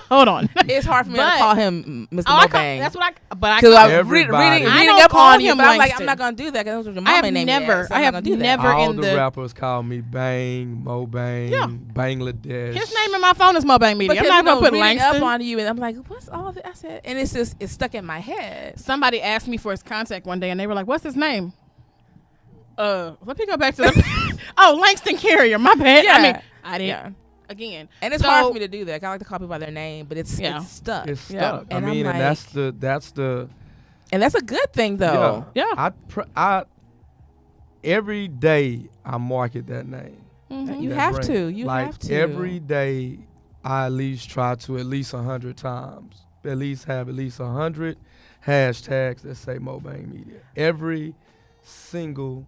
Hold on. It's hard for me to But- call him Mr. I call, Mobang. that's what but I Because call I'm Everybody. reading I reading don't up call on you, him but I'm like, Langston. I'm not gonna do that because that's what your I mama have name never- is. So I I'm have not gonna do that. never- All in the the- rappers call me Bang, Mobang, Yeah. Bangladesh. his name in my phone is Mobang Media. Because I'm not you know, going to put reading Langston. up on you, and I'm like, what's all this? I said, and it's just it's stuck in my head. Somebody asked me for his contact one day, and they were like, what's his name? Let me go back to the... Oh, Langston Carrier. My bad. I mean, I didn't... Yeah. Again. And it's So- hard for me to do that. I like to call people by their name, but it's stuck. It's Yeah. stuck. And I mean, I'm and that's the And that's a good thing, though. Yeah. I every day I market that name. Mhm. You that have brand. to. You like have to. every day I at least try to at least 100 times at least have at least 100 hashtags that say Mobang Media every single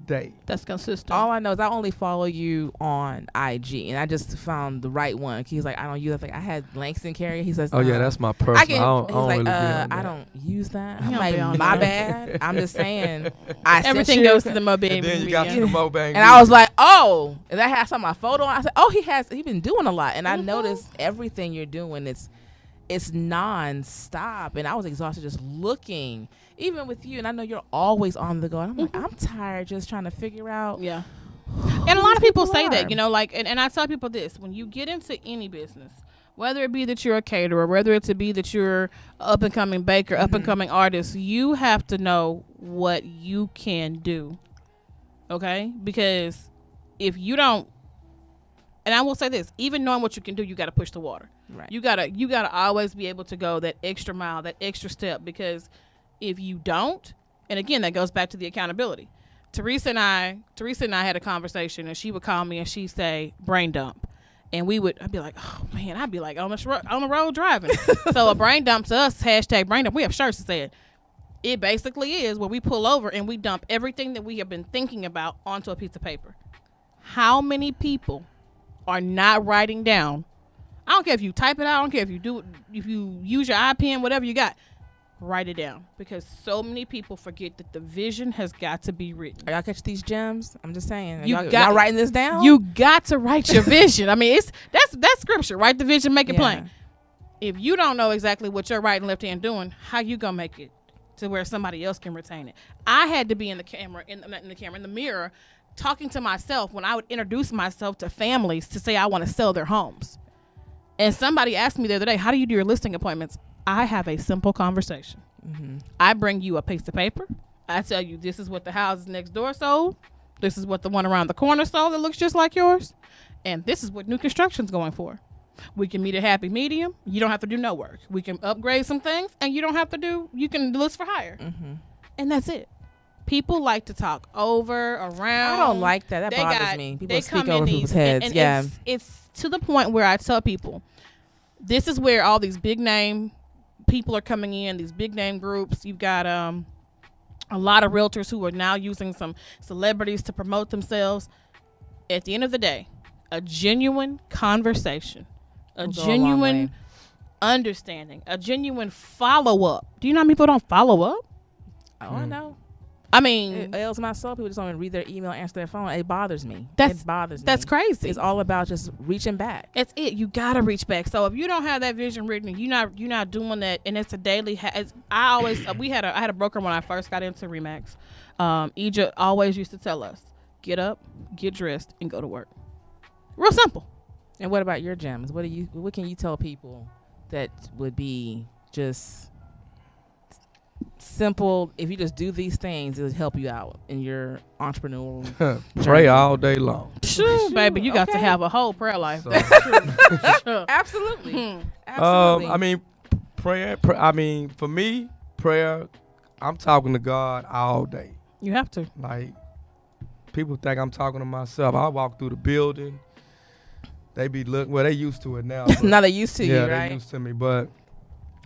day. That's consistent. All I know is I only follow you on IG, and I just found the right one. He's like, I don't use that. Like, I had Langston Carrier. He says, Oh yeah, that's my personal. I I can. don't He's like, really be on I that. don't use that. He I'm don't like, be on my that. bad. I'm just saying. I sent Everything you- goes to the Mobang And then you got to Media. the Mobang. And I was like, oh, and I saw my photo. I said, oh, he's been doing a lot, and I Mhm. noticed everything you're doing. It's non-stop, and I was exhausted just looking, even with you. And I know you're always on the go. And I'm like, I'm tired just trying to figure out. Yeah. And a lot of people say are. that, you know, like, and I tell people this, when you get into any business, whether it be that you're a caterer, whether it to be that you're an up-and-coming baker, up-and-coming artist, you have to know what you can do, okay? Because if you don't, and I will say this, even knowing what you can do, you got to push the water. Right. You gotta always be able to go that extra mile, that extra step, because if you don't, and again, that goes back to the accountability. Teresa and I had a conversation, and she would call me and she'd say brain dump, and I'd be like, oh man, I'd be like on the road driving. So a brain dump to us, hashtag brain dump. We have shirts that say it basically is where we pull over and we dump everything that we have been thinking about onto a piece of paper. How many people are not writing down? I don't care if you type it out. I don't care if you use your iPen, whatever you got. Write it down, because so many people forget that the vision has got to be written. Are y'all catch these gems? I'm just saying. You Y'all got- writing this down? You got to write your vision. I mean, that's scripture. Write the vision, make it Yeah. plain. If you don't know exactly what your right and left hand doing, how you gonna make it to where somebody else can retain it? I had to be in the mirror, talking to myself when I would introduce myself to families to say I want to sell their homes. And somebody asked me the other day, how do you do your listing appointments? I have a simple conversation. Mm-hmm. I bring you a piece of paper. I tell you, this is what the houses next door sold. This is what the one around the corner sold that looks just like yours. And this is what new construction's going for. We can meet a happy medium. You don't have to do no work. We can upgrade some things, and you can list for hire. Mm-hmm. And that's it. People like to talk over, around. I don't like that. That They bothers me. People they speak come over in people's these- heads. and Yeah. it's to the point where I tell people, this is where all these big name people are coming in, these big name groups. You've got a lot of realtors who are now using some celebrities to promote themselves. At the end of the day, a genuine conversation, a Will go a long genuine way. understanding, a genuine follow-up. Do you know how many people don't follow up? Oh, I know. I mean, It ails my soul. People just don't even read their email, answer their phone. It bothers me. That's- it bothers me. that's crazy. It's all about just reaching back. It's it. You gotta reach back. So if you don't have that vision written, you're not doing that, and it's a daily. I always I had a broker when I first got into Remax. Egypt always used to tell us, get up, get dressed, and go to work. Real simple. And what about your gems? What can you tell people that would be just simple. If you just do these things, it'll help you out in your entrepreneurial. Pray journey. all day long. Shoot, baby, you got to Okay. have a whole prayer life. So- That's true. Absolutely. Hmm. Absolutely. I mean, prayer. I mean, for me, prayer. I'm talking to God all day. You have to. Like, people think I'm talking to myself. I walk through the building. They be looking. Well, they used to it now. but- now they used to yeah, you, right? they used to me. But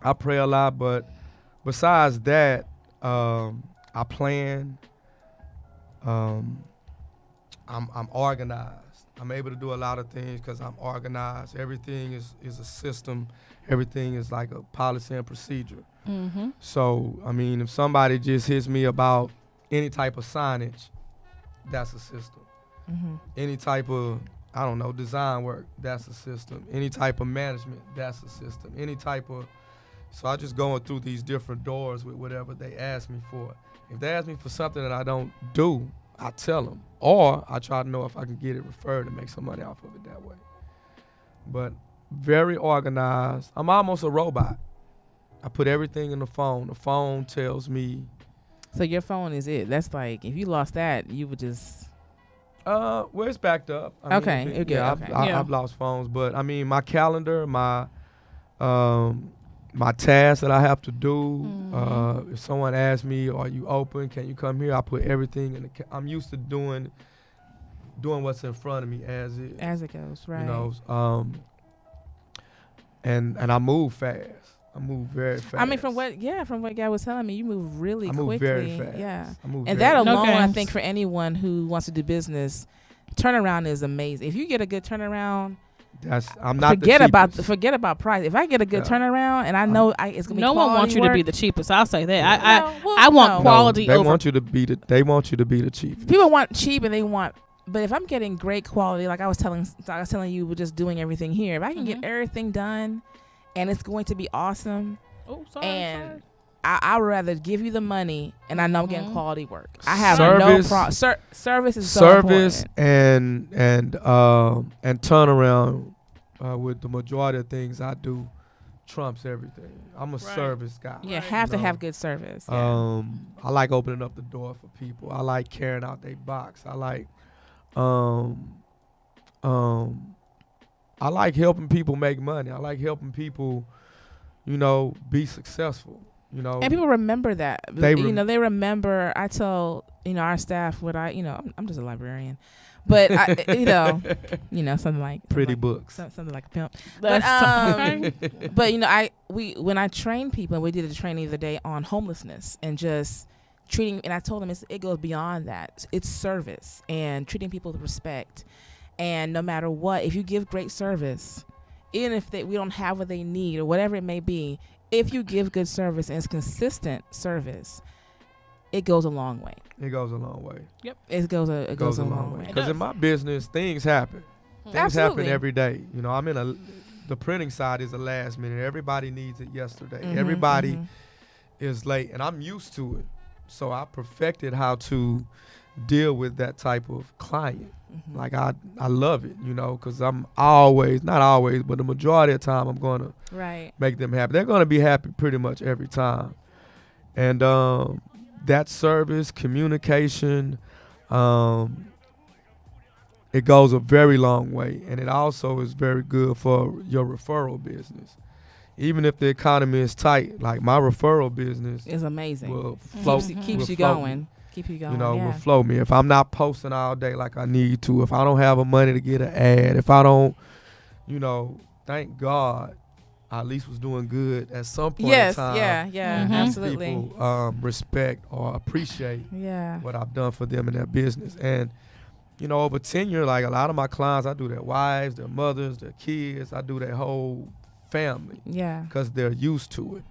I pray a lot. But besides that, I plan. I'm organized. I'm able to do a lot of things because I'm organized. Everything is a system. Everything is like a policy and procedure. Mm-hmm. So, I mean, if somebody just hits me about any type of signage, that's a system. Mm-hmm. Any type of, I don't know, design work, that's a system. Any type of management, that's a system. Any type of, so I just going through these different doors with whatever they ask me for. If they ask me for something that I don't do, I tell them. Or I try to know if I can get it referred and make some money off of it that way. But very organized. I'm almost a robot. I put everything in the phone. The phone tells me, So your phone is it? That's like if you lost that, you would just. well, it's backed up. I Okay, mean, you're good, yeah, okay. Yeah. I've lost phones, but I mean, my calendar, my tasks that I have to do. If someone asks me, "Are you open? Can you come here?" I put everything in the. I'm used to doing what's in front of me as is. As it goes, right? You know, and I move fast. I move very fast. I mean, from what guy was telling me, you move really I move quickly. very fast. Yeah, I move and very that No alone, I games. think, for anyone who wants to do business, turnaround is amazing. If you get a good turnaround, I'm not forget the about cheapest. forget about price. If I get a good Yeah. turnaround, and I know it's gonna be No one quality wants you to be work- the cheapest. I'll say that. No, I want no. quality They over. want you to be the cheapest. People want cheap, and they want. But if I'm getting great quality, like I was telling you, we're just doing everything here. If I can get Mhm. everything done, and it's going to be awesome, Oh, sorry. and I'd rather give you the money, and I know I'm getting Mhm. quality work. I have Service- no problem. Service is so Service important. and turnaround with the majority of things I do trumps everything. I'm a Right. service guy. Yeah, Right. have to You know, have good service. Yeah. I like opening up the door for people. I like carrying out their box. I like I like helping people make money. I like helping people, be successful. And people remember that. They They remember. I tell our staff what I'm just a librarian, but something like Pretty something like, books. something like a pimp. That's But when I train people, and we did a training the other day on homelessness and just treating, and I told them it goes beyond that. It's service and treating people with respect, and no matter what, if you give great service, even if we don't have what they need or whatever it may be, if you give good service and it's consistent service, it goes a long way. It goes a long way. It goes a long way. It Because does. in my business, things happen. Things Absolutely. happen every day. I'm in the printing side is the last minute. Everybody needs it yesterday. Mhm, Everybody mhm. is late, and I'm used to it. So I perfected how to deal with that type of client. Mhm. Like I love it, because I'm always, not always, but the majority of the time I'm going to Right. make them happy. They're going to be happy pretty much every time. And that service, communication, it goes a very long way. And it also is very good for your referral business. Even if the economy is tight, like my referral business It's amazing. will Mhm. float. keeps will you float me. going. Keep you going. Will yeah. flow me. If I'm not posting all day like I need to, if I don't have the money to get an ad, if I don't, thank God, I at least was doing good at some point Yes. in time. Yeah. Mhm. Absolutely. People respect or appreciate Yeah. what I've done for them in their business. And, over tenure, like a lot of my clients, I do their wives, their mothers, their kids. I do their whole family Yeah. because they're used to it.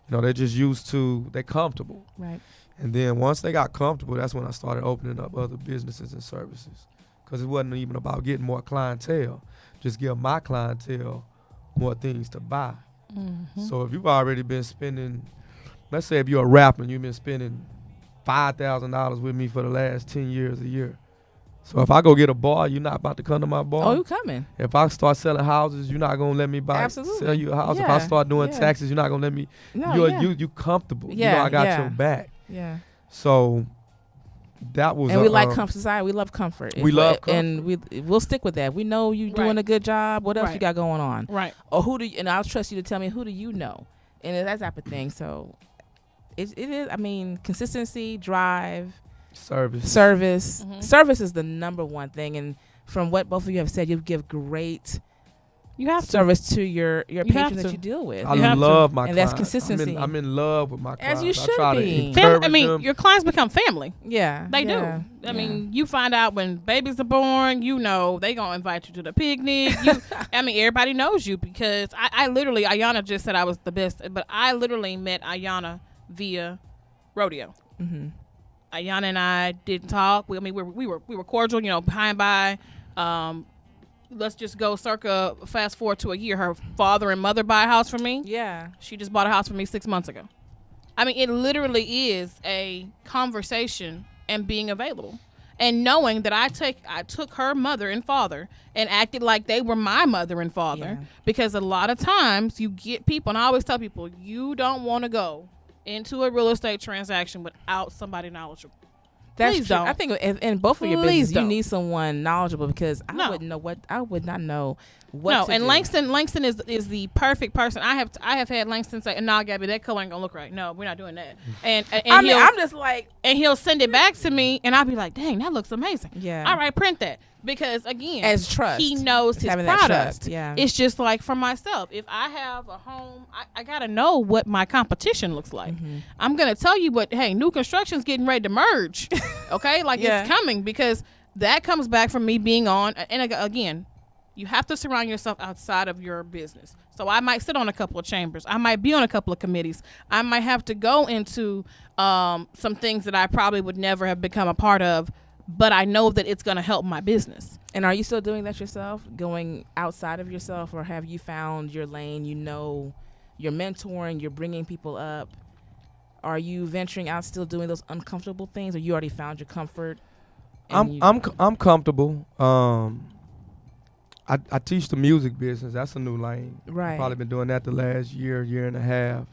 They're just they're comfortable. Right. And then once they got comfortable, that's when I started opening up other businesses and services. Because it wasn't even about getting more clientele. Just give my clientele more things to buy. Mhm. So if you've already been spending, let's say if you're a rapper and you've been spending $5,000 with me for the last 10 years a year, So if I go get a bar, you're not about to come to my bar. Oh, you coming? If I start selling houses, you're not gonna let me Absolutely. sell you a house. If Yeah, I start doing yeah. taxes, you're not gonna let me. No, You comfortable. Yeah, I got yeah. your back. Yeah. So that was. And we like society. We love comfort. We love comfort. and we'll stick with that. We know you doing Right. a good job. What else you Right. got going on? Right. Or who do you, and I'll trust you to tell me who do you know, and that type of thing. So it is. I mean, consistency, drive, service. Mhm. Service is the number one thing. And from what both of you have said, you give great You have to. service to your You have patrons that to. you deal with. I You have to. love my And that's clients. consistency. I'm in love with my As clients. you I should try to be. encourage I mean, them. your clients become family. Yeah, They yeah, do. I mean, you find out when babies are born, you know, they going to invite you to the picnic. I mean, everybody knows you because I literally, Ayana just said I was the best, but I literally met Ayana via rodeo. Mm-hmm. Ayana and I didn't talk. We were cordial, you know, behind by. Let's just go circa fast forward to a year. Her father and mother buy a house for me. Yeah. She just bought a house for me 6 months ago. I mean, it literally is a conversation and being available. And knowing that I took her mother and father and acted like they were my mother and father. Yeah. Because a lot of times you get people, and I always tell people, you don't want to go into a real estate transaction without somebody knowledgeable. That's Please true. don't. I think in both of your Please business, don't. you need someone knowledgeable because I No. wouldn't know what I would not know what. No, to and do. Langston is the perfect person. I have had Langston say, "Nah, Gabby, that color ain't gonna look right. No, we're not doing that." And I mean, he'll, I'm just like, and he'll send it back to me, and I'll be like, "Dang, that looks amazing." yeah. All right, print that because again, As trust. he knows his Having that product. trust, yeah. It's just like for myself. If I have a home, I gotta know what my competition looks like. Mm-hmm. I'm gonna tell you, but hey, new construction's getting ready to merge. Okay, like Yeah. it's coming because that comes back from me being on. And again, you have to surround yourself outside of your business. So I might sit on a couple of chambers. I might be on a couple of committees. I might have to go into some things that I probably would never have become a part of, but I know that it's going to help my business. And are you still doing that yourself, going outside of yourself, or have you found your lane? You know, you're mentoring, you're bringing people up. Are you venturing out, still doing those uncomfortable things, or you already found your comfort? and I'm comfortable. I teach the music business. That's a new lane. Right. I've probably been doing that the last year and a half.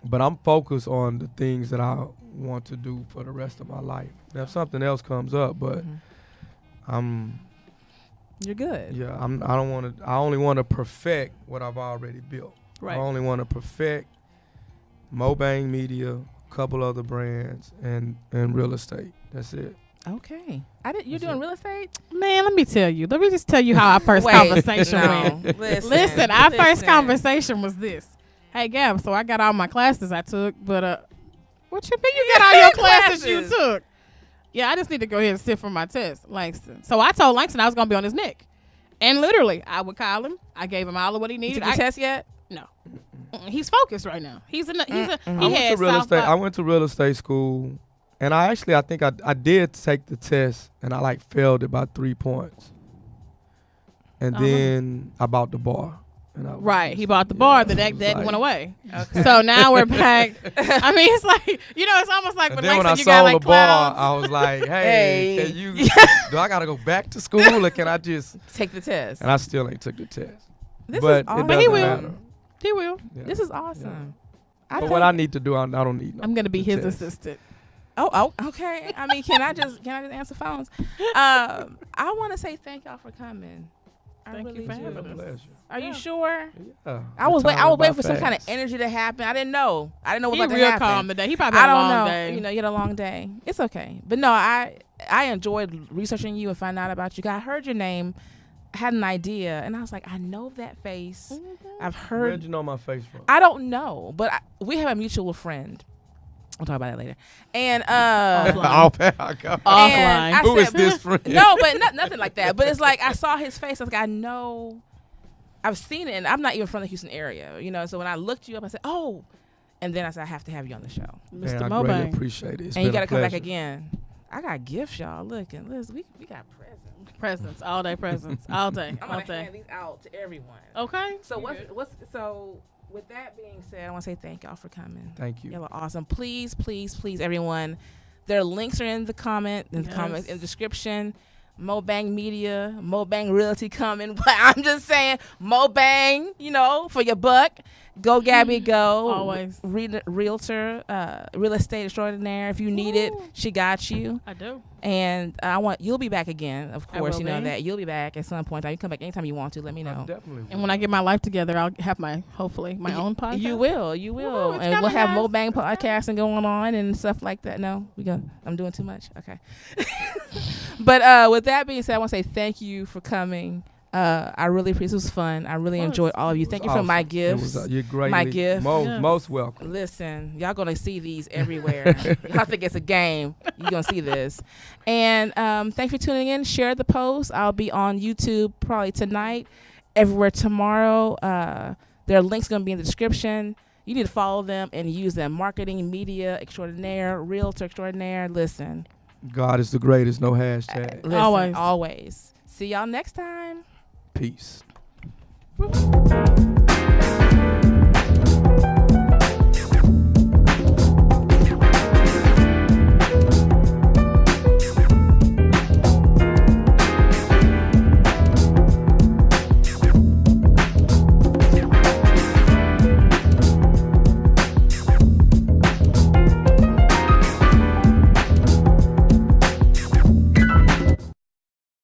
But I'm focused on the things that I want to do for the rest of my life. Now, if something else comes up, but You're good. yeah, I don't want to. I only want to perfect what I've already built. Right. I only want to perfect Mobang Media, a couple other brands, and real estate. That's it. Okay. You're That's doing it. real estate? Man, let me tell you. Let me just tell you how our first Wait, conversation no. went. Listen, Our first listen. conversation was this. Hey, Gab, so I got all my classes I took, but what you mean you got all your classes you Classes. took? Yeah, I just need to go ahead and sit for my test, Langston. So I told Langston I was going to be on his neck. And literally, I would call him. I gave him all of what he You needed. took the test yet? No. He's focused right now. He I had went to real South estate. by- I went to real estate school, and I think I did take the test, and I failed it by 3 points. And then I bought the bar. And I was Right, he just- bought the bar. yeah, That it was that like- went away. Okay. So now we're back. I mean, it's like it's almost like And when then when I Langston, you got saw like the bar, clouds. I was like, "Hey, Hey. can you? Do I gotta go back to school, or can I just?" Take the test. And I still ain't took the test. This but is awesome. it But he doesn't will. matter. He will. Yeah. This is awesome. But what I need to do, I don't need. No, I'm gonna be the his test. assistant. Oh, okay. I mean, can I just answer phones? I want to say thank y'all for coming. I Thank you really for do. having It's been a us. pleasure. Are Yeah. you sure? Yeah. I was The time waiting went for by some kind of fast. energy to happen. I didn't know. I didn't know what He was about real to happen. calm today. He probably I had a don't long know. day. You had a long day. It's okay. But no, I enjoyed researching you and finding out about you. I heard your name, had an idea, and I was like, I know that face. I've Where'd heard. you know my face from? I don't know, but we have a mutual friend. We'll talk about that later. And Offline. and Offline. I Who is said- this friend? No, but nothing like that. But it's like I saw his face. I was like, I know, I've seen it, and I'm not even from the Houston area, So when I looked you up, I said, oh, and then I said, I have to have you on the show, Man, Mr. I greatly Mobang. appreciate it. It's and you been got a to come back pleasure. again. I got gifts, y'all. Look, and listen, we got presents. Presents all day. Presents all day. I'm All gonna hand day. these out to everyone. Okay. So so with that being said, I want to say thank y'all for coming. Thank you. Y'all are awesome. Please, please, please, everyone Their links are in the comment, in the description. Mobang Media, Mobang Realty coming. But I'm just saying, Mobang, for your buck. Go Gabby, go. Always. Realtor, real estate extraordinaire. If you need it, she got you. I do. And you'll be back again, of course. You know be. that. You'll be back at some point. You can come back anytime you want to. Let me know. Definitely. And when I get my life together, I'll have hopefully my own podcast. You will. Ooh, it's And we'll coming, have guys. Mobang podcasting going on and stuff like that. No, I'm doing too much. Okay. But with that being said, I want to say thank you for coming. I really appreciate it. Was fun. I really enjoyed all of you. Thank you for my gifts. You're great. My gift. Most welcome. Listen, y'all gonna see these everywhere. Y'all think it's a game. You're gonna see this. And thanks for tuning in. Share the post. I'll be on YouTube probably tonight, everywhere tomorrow. Their link's gonna be in the description. You need to follow them and use them. Marketing Media Extraordinaire, Realtor Extraordinaire. Listen. God is the greatest. No hashtag. Listen, always. See y'all next time. Peace. Woo.